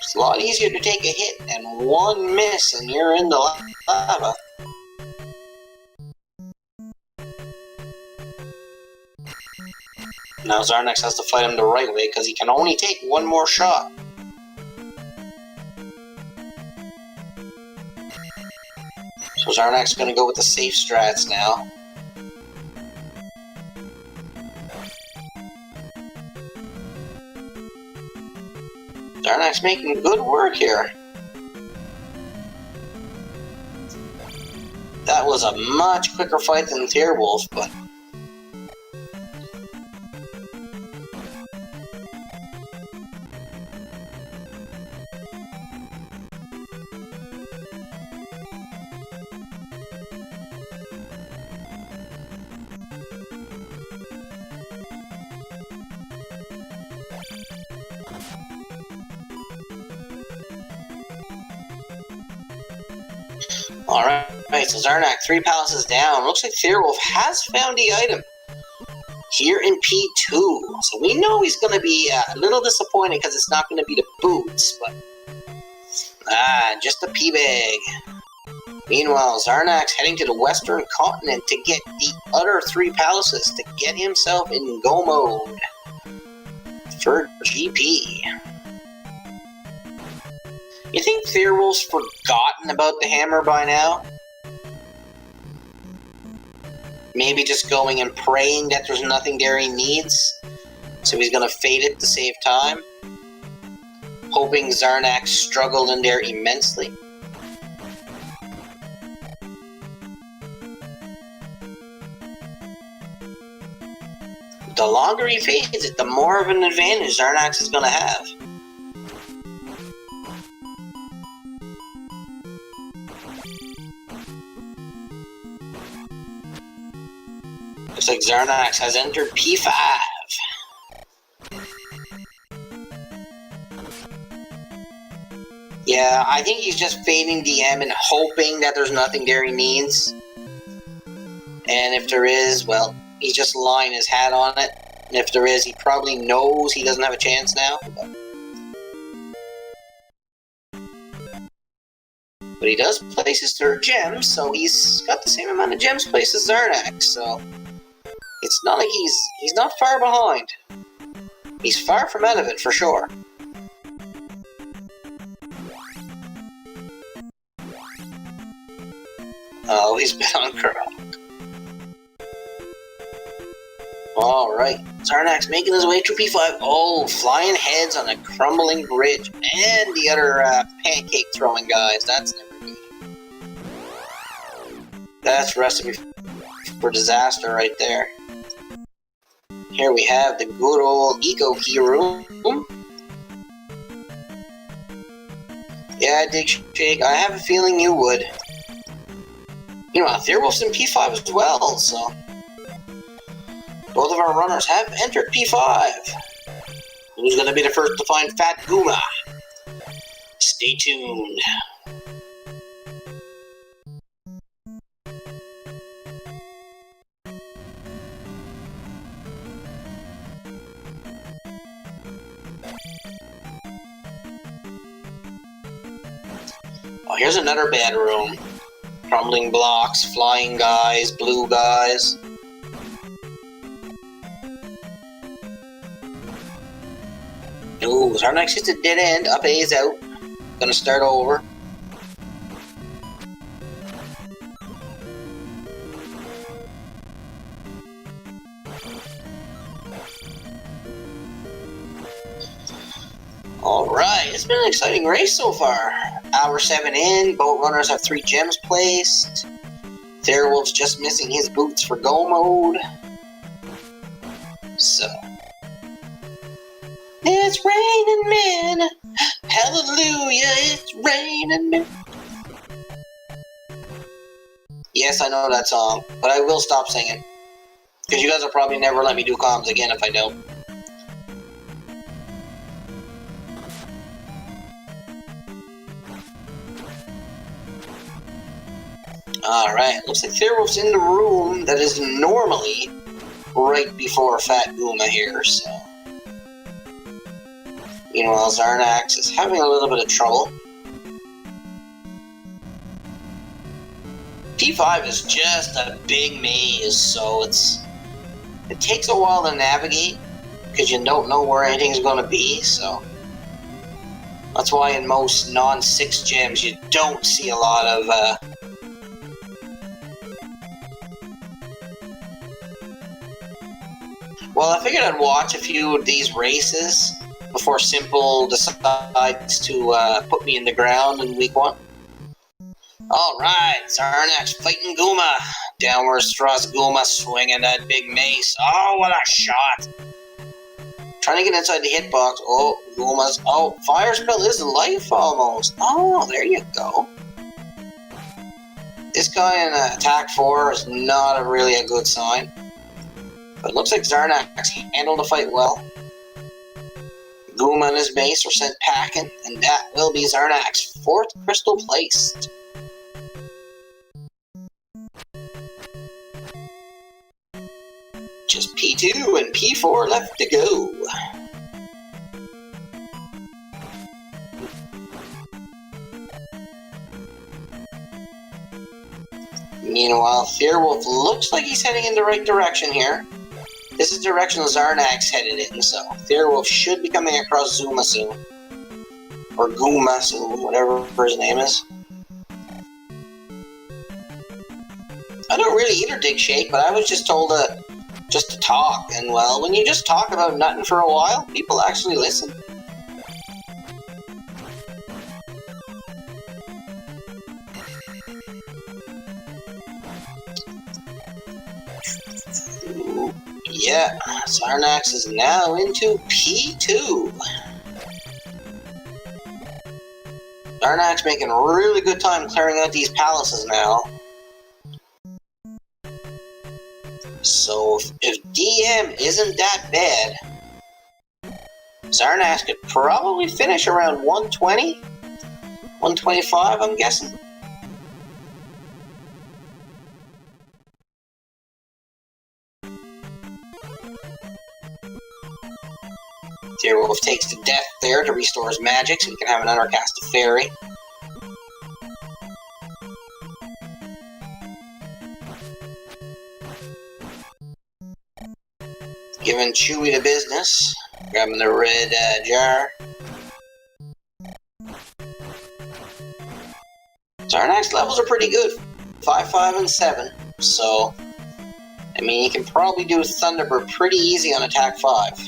It's a lot easier to take a hit and one miss and you're in the lava. Now Xarnax has to fight him the right way because he can only take one more shot. So Xarnax is going to go with the safe strats now. Xarnax making good work here. That was a much quicker fight than Thirwolf, but... Alright, so Xarnax 3 palaces down. Looks like Thirwolf has found the item here in P2. So we know he's going to be a little disappointed because it's not going to be the boots, but... just a P-bag. Meanwhile, Xarnax heading to the western continent to get the other 3 palaces to get himself in go mode for GP. You think Thirwolf's forgotten about the hammer by now? Maybe just going and praying that there's nothing there he needs, so he's gonna fade it to save time? Hoping Xarnax struggled in there immensely? The longer he fades it, the more of an advantage Xarnax is gonna have. Looks like Xarnax has entered P5. Yeah, I think he's just fading DM and hoping that there's nothing there he needs. And if there is, well, he's just lying his hat on it. And if there is, he probably knows he doesn't have a chance now. But he does place his third gem, so he's got the same amount of gems placed as Xarnax, so it's not like he's not far behind. He's far from out of it, for sure. Oh, he's been on Kurok. Alright, Xarnax making his way through P5. Oh, flying heads on a crumbling bridge. And the other pancake throwing guys. That's never good. That's recipe for disaster right there. Here we have the good old Eco Key Room. Yeah, Dig Shake, I have a feeling you would. You know, Thirwolf's in P5 as well, so both of our runners have entered P5. Who's going to be the first to find Fat Guma? Stay tuned. Oh, here's another bad room. Crumbling blocks, flying guys, blue guys. Ooh, Xarnax hits a dead end. Up A is out. Gonna start over. Alright, it's been an exciting race so far. Hour 7 in, both runners have 3 gems placed. Thirwolf's just missing his boots for go mode. So. It's raining men! Hallelujah, it's raining men! Yes, I know that song, but I will stop singing. Because you guys will probably never let me do comms again if I don't. Alright, looks like Thirwolf's in the room that is normally right before Fat Guma here, so. Meanwhile, Xarnax is having a little bit of trouble. P5 is just a big maze, so it takes a while to navigate, because you don't know where anything's going to be, so. That's why in most non-6 gems you don't see a lot of, Well, I figured I'd watch a few of these races before Simple decides to put me in the ground in week 1. Alright, Xarnax fighting Guma. Downwards thrust Guma swinging that big mace. Oh, what a shot! Trying to get inside the hitbox. Oh, Guma's... Oh, fire spell is life almost. Oh, there you go. This guy in attack 4 is not really a good sign. But it looks like Xarnax handled the fight well. Guma and his base are sent packing, and that will be Xarnax's 4th crystal placed. Just P2 and P4 left to go. Meanwhile, Thirwolf looks like he's heading in the right direction here. This is the direction Xarnax headed in, so Thirwolf should be coming across Zuma soon. Or Goomasu, whatever his name is. I don't really eat or dig shake, but I was just told just to talk. And well, when you just talk about nothing for a while, people actually listen. Ooh, yeah, Xarnax is now into P2. Xarnax making a really good time clearing out these palaces now. So if DM isn't that bad, Xarnax could probably finish around 120, 125, I'm guessing. Thirwolf takes to death there to restore his magic so he can have an undercast fairy. Giving Chewie the business, grabbing the red jar. Xarnax levels are pretty good, 5, 5, and 7. So, I mean, you can probably do Thunderbird pretty easy on attack 5.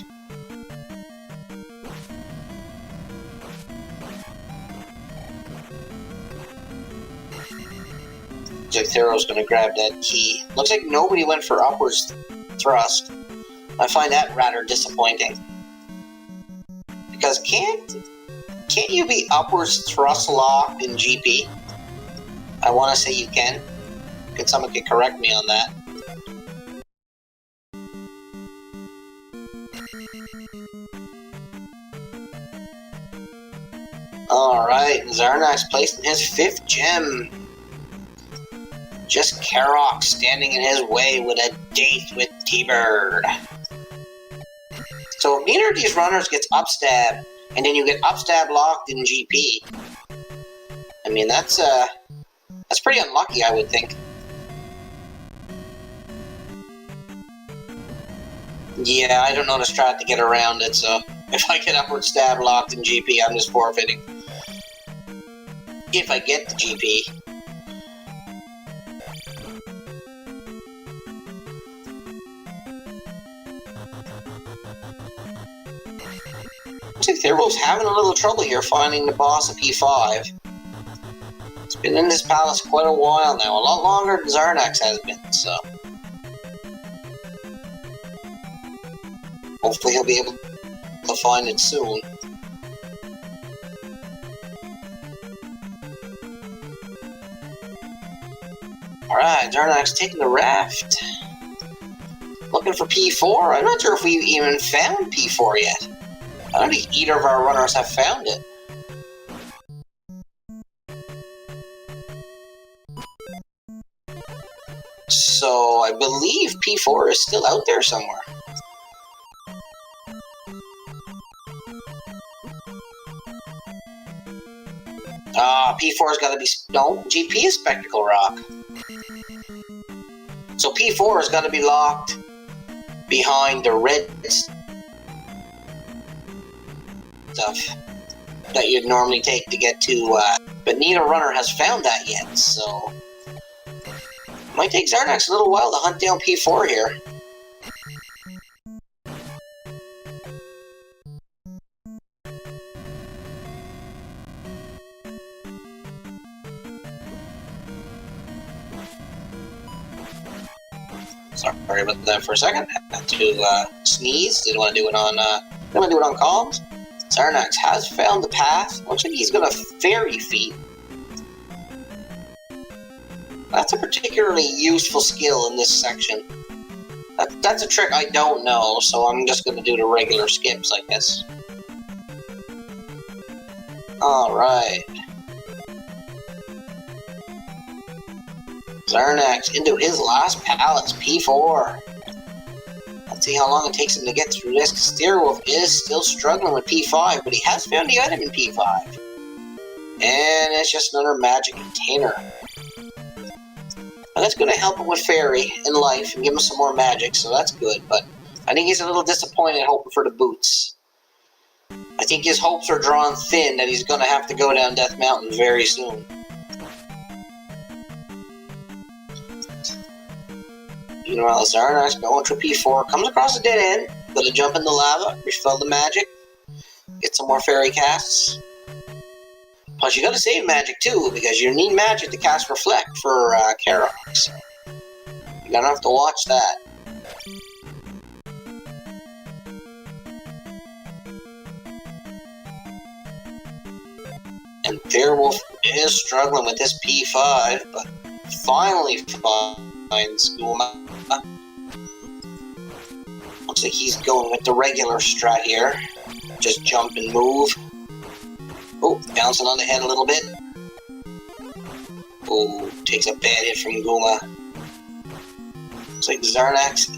Looks like Thero's going to grab that key. Looks like nobody went for upwards thrust. I find that rather disappointing. Because can't you be upwards thrust locked in GP? I want to say you can. Someone can correct me on that. Alright, Xarnax placed in his 5th gem. Just Karok standing in his way with a date with T-Bird. So if neither of these runners gets upstab, and then you get upstab locked in GP, I mean that's pretty unlucky, I would think. Yeah, I don't know the strat to get around it, so if I get upward stab locked in GP, I'm just forfeiting. If I get the GP. Looks like Thirwolf's having a little trouble here finding the boss of P5. It's been in this palace quite a while now, a lot longer than Xarnax has been, so... hopefully he'll be able to find it soon. Alright, Xarnax taking the raft. Looking for P4? I'm not sure if we've even found P4 yet. I don't think either of our runners have found it. So, I believe P4 is still out there somewhere. P4's gotta be... no, GP is Spectacle Rock. So P4 has gotta be locked behind the red stuff that you'd normally take to get to, but neither runner has found that yet, so... it might take Xarnax a little while to hunt down P4 here. Sorry about that for a second. Had to sneeze. Didn't want to do it on. Didn't want to do it on comms. Xarnax has found the path. Looks like he's got a fairy feat. That's a particularly useful skill in this section. That's a trick I don't know, so I'm just going to do the regular skips like this. Alright. Xarnax into his last palace, P4. Let's see how long it takes him to get through this, because Thirwolf is still struggling with P5, but he has found the item in P5. And it's just another magic container. And that's going to help him with Fairy in life and give him some more magic, so that's good, but I think he's a little disappointed hoping for the boots. I I think his hopes are drawn thin that he's gonna have to go down Death Mountain very soon. Meanwhile, Xarnax going through P4, comes across a dead end, gonna jump in the lava, refill the magic, get some more fairy casts. Plus, you gotta save magic too, because you need magic to cast Reflect for Xarnax. You're gonna have to watch that. And Thirwolf is struggling with this P5, but finally finds Guma. Looks like he's going with the regular strat here. Just jump and move. Oh, bouncing on the head a little bit. Oh, takes a bad hit from Guma. Looks like Xarnax.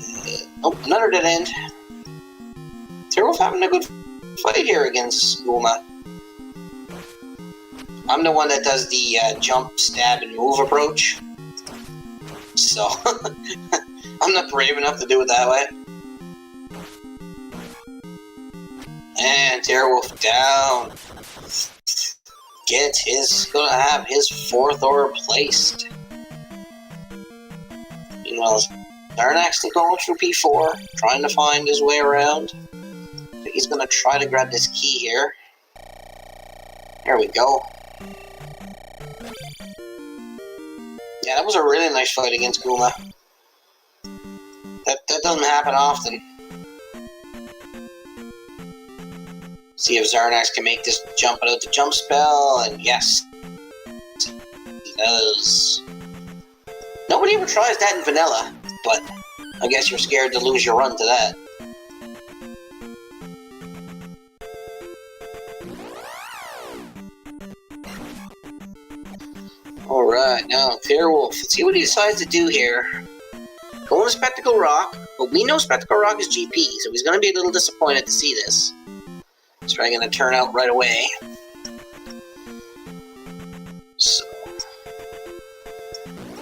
Oh, another dead end. Thirwolf having a good fight here against Guma. I'm the one that does the jump, stab, and move approach. So, I'm not brave enough to do it that way. And Thirwolf down. Gonna have his 4th ore placed. Meanwhile, Xarnax still going through P4, trying to find his way around. So he's gonna try to grab this key here. There we go. Yeah, that was a really nice fight against Guma. That doesn't happen often. See if Xarnax can make this jump out the jump spell, and yes, he does. Nobody ever tries that in vanilla, but I guess you're scared to lose your run to that. Alright, now Thirwolf, let's see what he decides to do here. Going to Spectacle Rock, but we know Spectacle Rock is GP, so he's going to be a little disappointed to see this. It's probably going to turn out right away. So,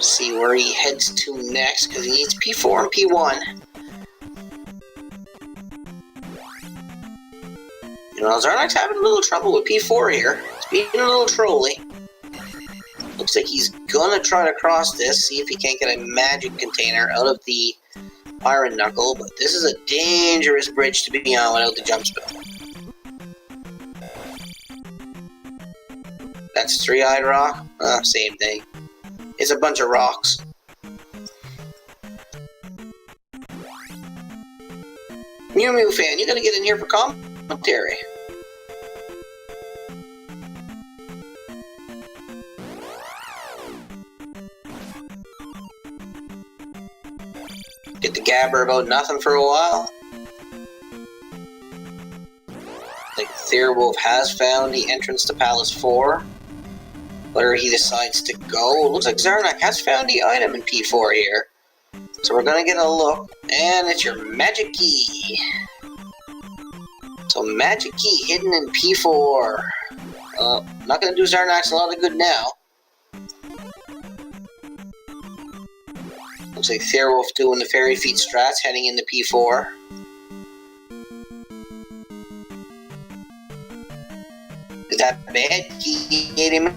see where he heads to next, because he needs P4 and P1. You know, Xarnax having a little trouble with P4 here. He's being a little trolly. Looks like he's gonna try to cross this, see if he can't get a magic container out of the Iron Knuckle, but this is a dangerous bridge to be on without the jump spell. That's Three-Eyed Rock? Same thing. It's a bunch of rocks. Mew Mew fan, you gotta get in here for commentary. Get the gabber about nothing for a while. I think Thirwolf has found the entrance to Palace 4. Where he decides to go. It looks like Xarnax has found the item in P4 here. So we're gonna get a look. And it's your magic key. So magic key hidden in P4. Not gonna do Xarnax a lot of good now. Looks like Thirwolf doing the Fairy Feet strats, heading into P4. Is that bad? He hit him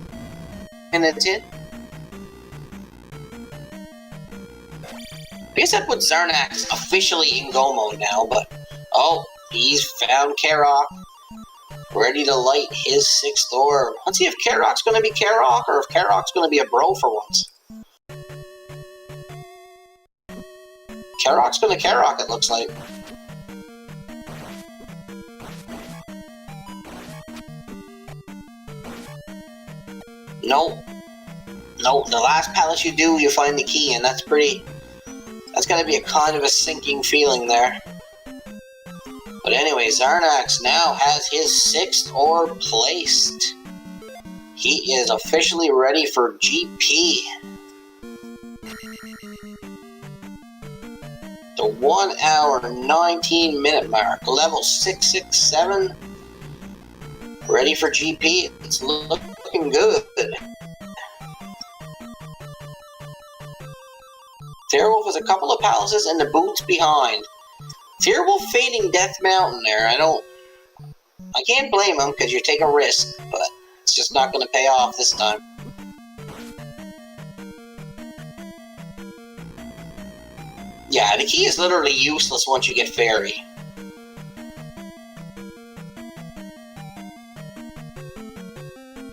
in the tin? I guess that puts Xarnax officially in go mode now, but... Oh, he's found Karok. Ready to light his 6th orb. Let's see if Karok's gonna be Karok, or if Karok's gonna be a bro for once. Karok's gonna Karok, it looks like. Nope. Nope, the last palace you do, you find the key, and that's pretty... That's gonna be a kind of a sinking feeling there. But anyway, Xarnax now has his 6th orb placed. He is officially ready for GP. The 1 hour, 19 minute mark. Level 667. Ready for GP. It's looking good. Thirwolf has a couple of palaces and the boots behind. Thirwolf fading Death Mountain there. I don't I can't blame him because you take a risk, but it's just not going to pay off this time. Yeah, the key is literally useless once you get Fairy.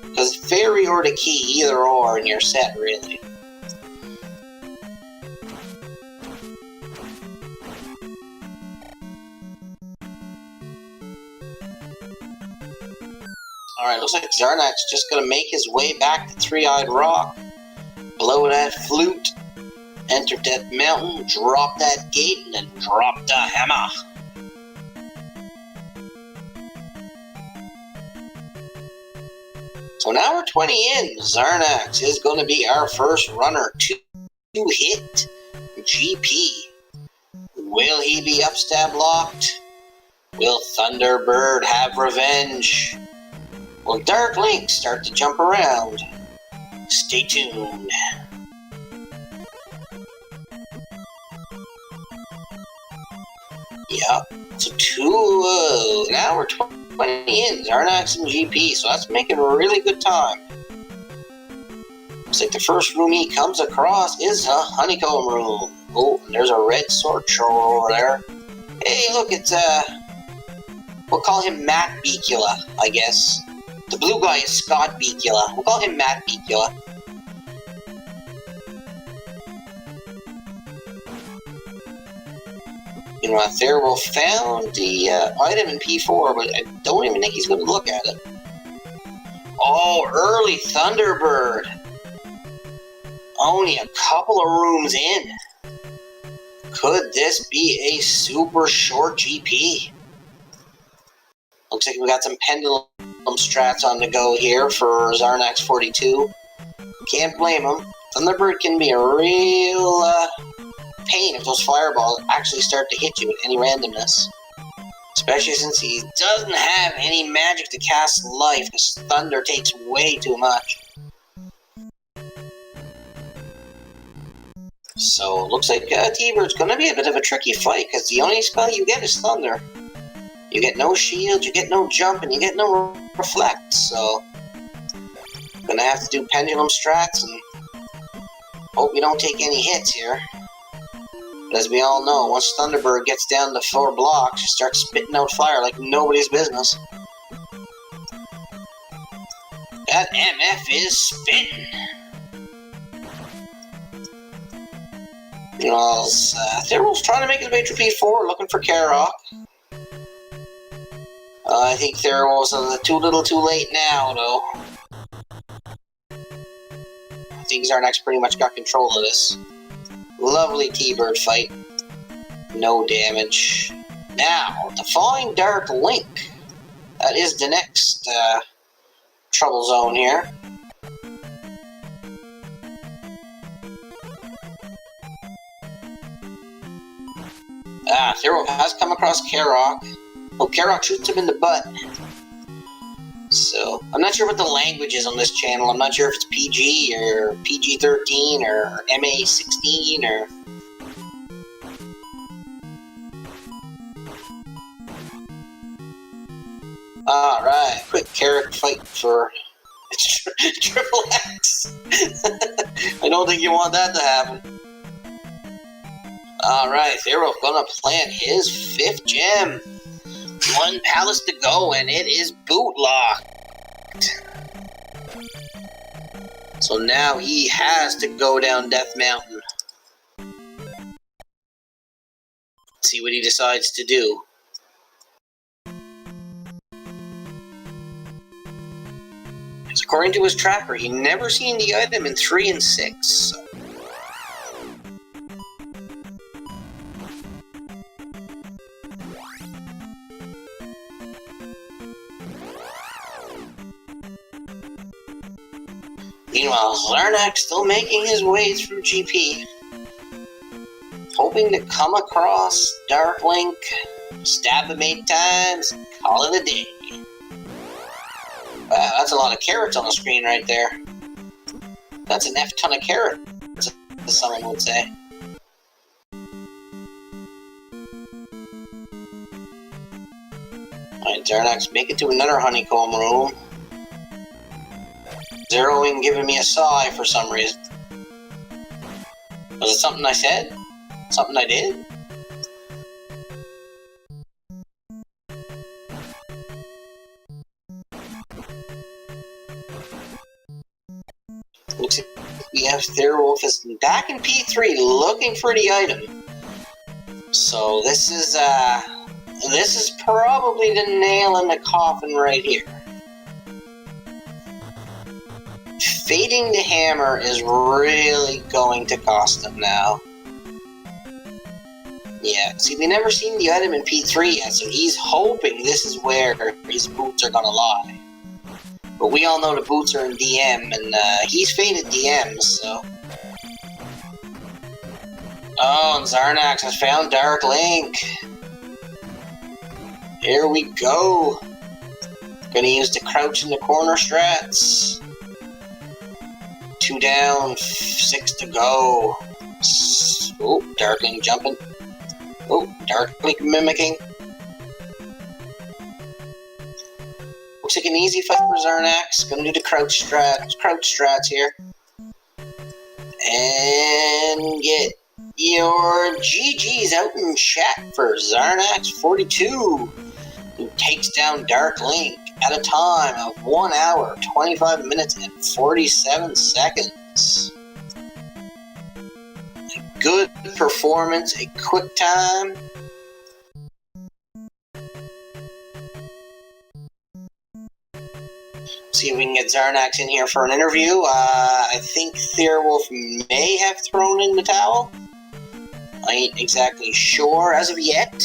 Because Fairy or the key, either or, and you're set, really. Alright, looks like Xarnax just gonna make his way back to Three-Eyed Rock, blow that flute, enter Death Mountain, drop that gate, and then drop the hammer. So now we're 20 in. Xarnax is going to be our first runner to hit GP. Will he be upstab locked? Will Thunderbird have revenge? Will Dark Link start to jump around? Stay tuned. Yep. So now we're 20 in. Xarnax and GP, so that's making a really good time. Looks like the first room he comes across is a honeycomb room. Oh, and there's a red sword thrower over there. Hey, look, it's we'll call him Matt Beecula, I guess. The blue guy is Scott Beecula. We'll call him Matt Beecula. You know, Thirwolf found the item in P4, but I don't even think he's going to look at it. Oh, early Thunderbird. Only a couple of rooms in. Could this be a super short GP? Looks like we got some pendulum strats on the go here for Xarnax42. Can't blame him. Thunderbird can be a real pain if those fireballs actually start to hit you with any randomness. Especially since he doesn't have any magic to cast life, because thunder takes way too much. So, looks like T-Bird's gonna be a bit of a tricky fight, because the only spell you get is thunder. You get no shield, you get no jump, and you get no reflect, so... Gonna have to do pendulum strats, and hope you don't take any hits here. But as we all know, once Thunderbird gets down to 4 blocks, she starts spitting out fire like nobody's business. That MF is spitting! You know, Thirwolf's trying to make his way through P4, looking for Karok. I think Thirwolf's too little too late now, though. I think Xarnax pretty much got control of this. Lovely T-Bird fight. No damage. Now, defying Dark Link. That is the next trouble zone here. Thirwolf has come across Karok. Oh, Karok shoots him in the butt. So, I'm not sure what the language is on this channel. I'm not sure if it's PG or PG-13 or MA-16 or... Alright, quick Karok fight for Triple X. I don't think you want that to happen. Alright, Thirwolf gonna plant his 5th gem. 1 palace to go, and it is boot locked. So now he has to go down Death Mountain. See what he decides to do. Because according to his tracker, he never seen the item in 3 and 6. So. Meanwhile, Xarnax still making his way through GP. Hoping to come across Dark Link, stab him 8 times, and call it a day. Wow, that's a lot of carrots on the screen right there. That's an F-ton of carrots, as someone would say. Alright, Xarnax, make it to another honeycomb room. Zeroing giving me a sigh for some reason. Was it something I said? Something I did? Looks like we have Thirwolf is back in P3 looking for the item. So this is probably the nail in the coffin right here. Fading the hammer is really going to cost him now. Yeah, see, we never seen the item in P3 yet, so he's hoping this is where his boots are gonna lie. But we all know the boots are in DM, and he's faded DM, so... Oh, and Xarnax has found Dark Link. Here we go. Gonna use the crouch in the corner strats. 2 down, 6 to go. Oh, Dark Link jumping. Oh, Dark Link mimicking. Looks like an easy fight for Xarnax. Gonna do the crouch strats here. And get your GG's out in chat for Xarnax42, who takes down Dark Link at a time of 1 hour, 25 minutes, and 47 seconds. A good performance, a quick time. See if we can get Xarnax in here for an interview. I think Thirwolf may have thrown in the towel. I ain't exactly sure as of yet.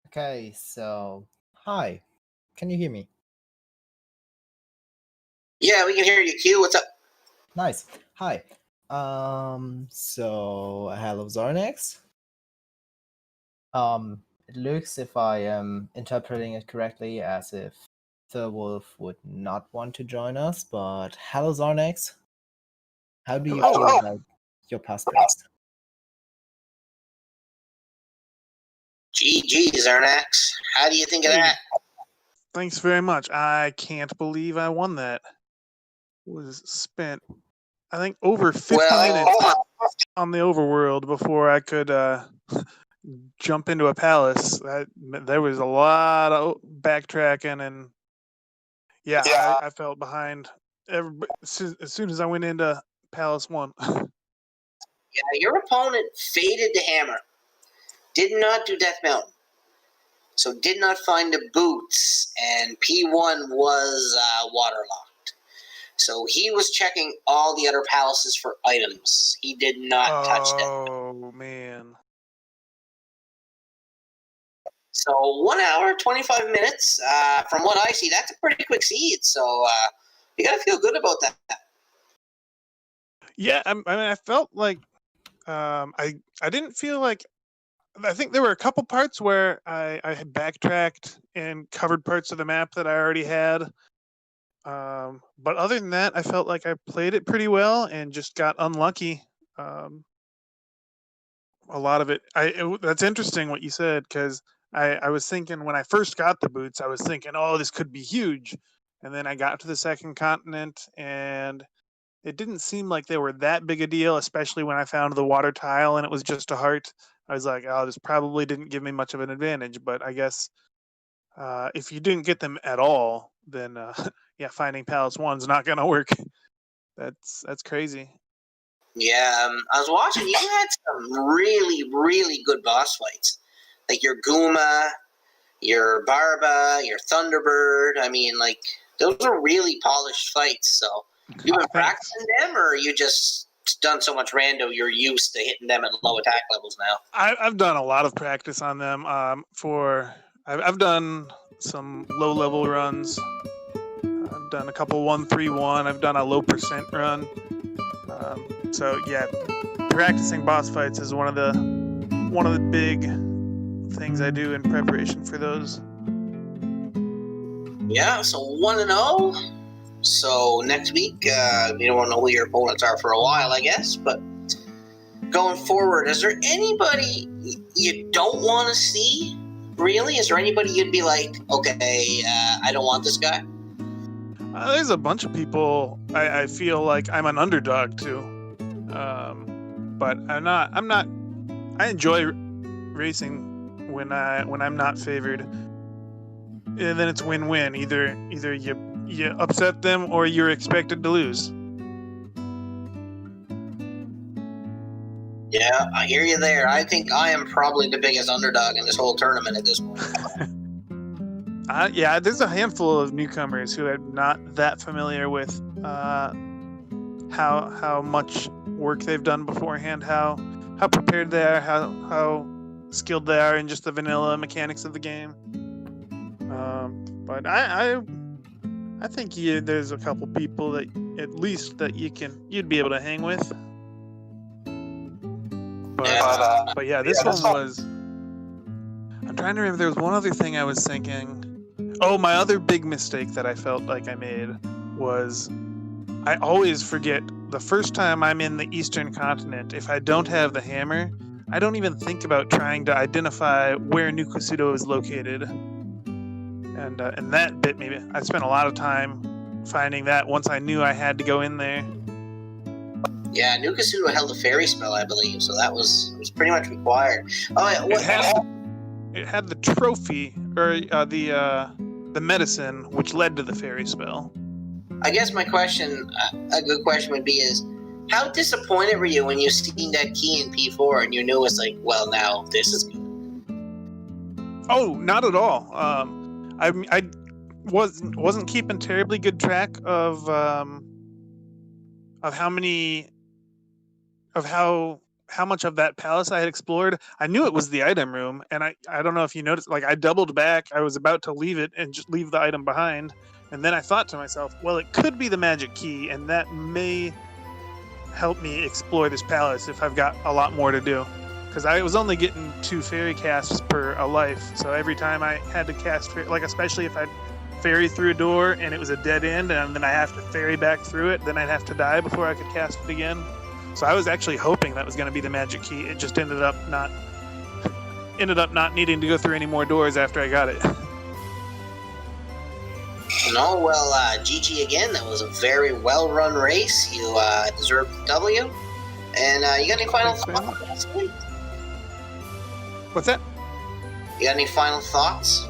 Okay, so hi. Can you hear me? Yeah, we can hear you, Q. What's up? Nice. Hi. So hello Xarnax. It looks, if I am interpreting it correctly, as if Thirwolf would not want to join us, but hello Xarnax. How do you feel about your prospects? GG, Xarnax. How do you think of that? Thanks very much. I can't believe I won that. Was spent, I think, over 50 minutes on the overworld before I could jump into a palace. There was a lot of backtracking, and yeah. I felt behind as soon as I went into Palace 1. Yeah, your opponent faded the hammer. Did not do Death Mountain. So did not find the boots, and P1 was waterlocked. So he was checking all the other palaces for items. He did not touch them. Oh, man. So 1 hour, 25 minutes. From what I see, that's a pretty quick seed. So you got to feel good about that. Yeah, I mean, I felt like I didn't feel like. I think there were a couple parts where I had backtracked and covered parts of the map that I already had. But other than that, I felt like I played it pretty well and just got unlucky. A lot of it. That's interesting what you said, because I was thinking when I first got the boots, I was thinking, oh, this could be huge. And then I got to the second continent, and it didn't seem like they were that big a deal, especially when I found the water tile and it was just a heart. I was like, oh, this probably didn't give me much of an advantage. But I guess if you didn't get them at all, then yeah, finding Palace 1's not going to work. That's crazy. Yeah, I was watching. You had some really, really good boss fights. Like your Guma, your Barba, your Thunderbird. I mean, like, those are really polished fights. So you've been practicing them, or you just done so much rando you're used to hitting them at low attack levels now? I've done a lot of practice on them. I've done some low level runs. I've done a couple 1-3-1. I've done a low percent run. So yeah, practicing boss fights is one of the big things I do in preparation for those. Yeah, so 1-0. So next week, you don't want to know who your opponents are for a while, I guess. But going forward, is there anybody you don't want to see? Really? Is there anybody you'd be like, okay, I don't want this guy? There's a bunch of people I feel like I'm an underdog to, but I'm not. I enjoy racing when I'm not favored, and then it's win-win. Either you upset them or you're expected to lose. Yeah, I hear you there. I think I am probably the biggest underdog in this whole tournament at this point. Yeah, there's a handful of newcomers who I'm not that familiar with how much work they've done beforehand, how prepared they are, how skilled they are in just the vanilla mechanics of the game. But I think there's a couple people that at least that you'd be able to hang with. But yeah, this one was. I'm trying to remember. There was one other thing I was thinking. Oh, my other big mistake that I felt like I made was I always forget the first time I'm in the Eastern continent. If I don't have the hammer, I don't even think about trying to identify where New Kusuto is located. And that bit me. I spent a lot of time finding that once I knew I had to go in there. Yeah, New Kusuto held a fairy spell, I believe, so it was pretty much required. Oh, yeah, it had the trophy or the medicine, which led to the fairy spell. I guess my question, a good question would be is, how disappointed were you when you seen that key in P4 and you knew it's like, well, now this is good? Oh, not at all. I wasn't keeping terribly good track of how much of that palace I had explored. I knew it was the item room, and I don't know if you noticed, like I doubled back. I was about to leave it and just leave the item behind, and then I thought to myself, well, it could be the magic key, and that may help me explore this palace if I've got a lot more to do. Because I was only getting 2 fairy casts per a life, so every time I had to cast, like especially if I'd fairy through a door and it was a dead end, and then I have to fairy back through it, then I'd have to die before I could cast it again. So I was actually hoping that was going to be the magic key. It just ended up not needing to go through any more doors after I got it. No, well, GG again. That was a very well-run race. You deserved the W. And you got any final thoughts? What's that? You got any final thoughts?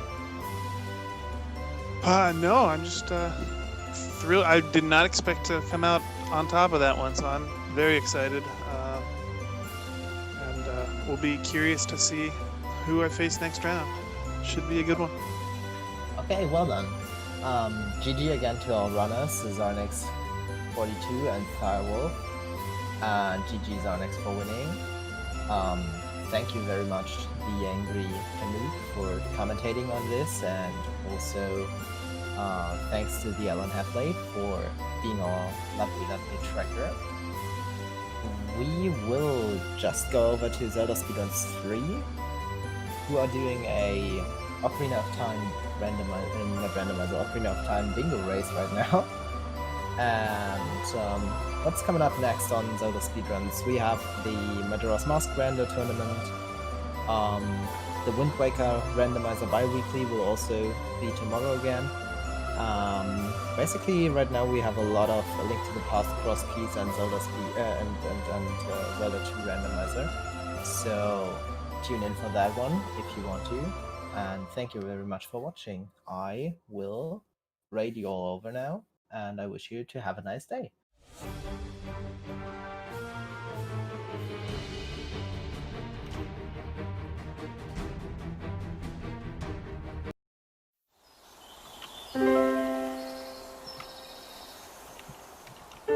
No, I'm just thrilled. I did not expect to come out on top of that one, so I'm very excited, and we'll be curious to see who I face next round. Should be a good one. Okay, well done. GG again to our runners, Xarnax42 and Thirwolf, and GG Xarnax for winning. Thank you very much, The Angry Canoe, for commentating on this, and also thanks to the Alan Halfley for being our lovely tracker. We will just go over to ZeldaSpeedRuns 3, who are doing a Ocarina of Time Ocarina of Time bingo race right now. And what's coming up next on ZeldaSpeedRuns? We have the Majora's Mask Rando tournament. The Wind Waker Randomizer bi-weekly will also be tomorrow again. Basically, right now we have a lot of A Link to the Past cross keys and Zelda Zelda 2 Randomizer. So tune in for that one if you want to. And thank you very much for watching. I will raid you all over now, and I wish you to have a nice day.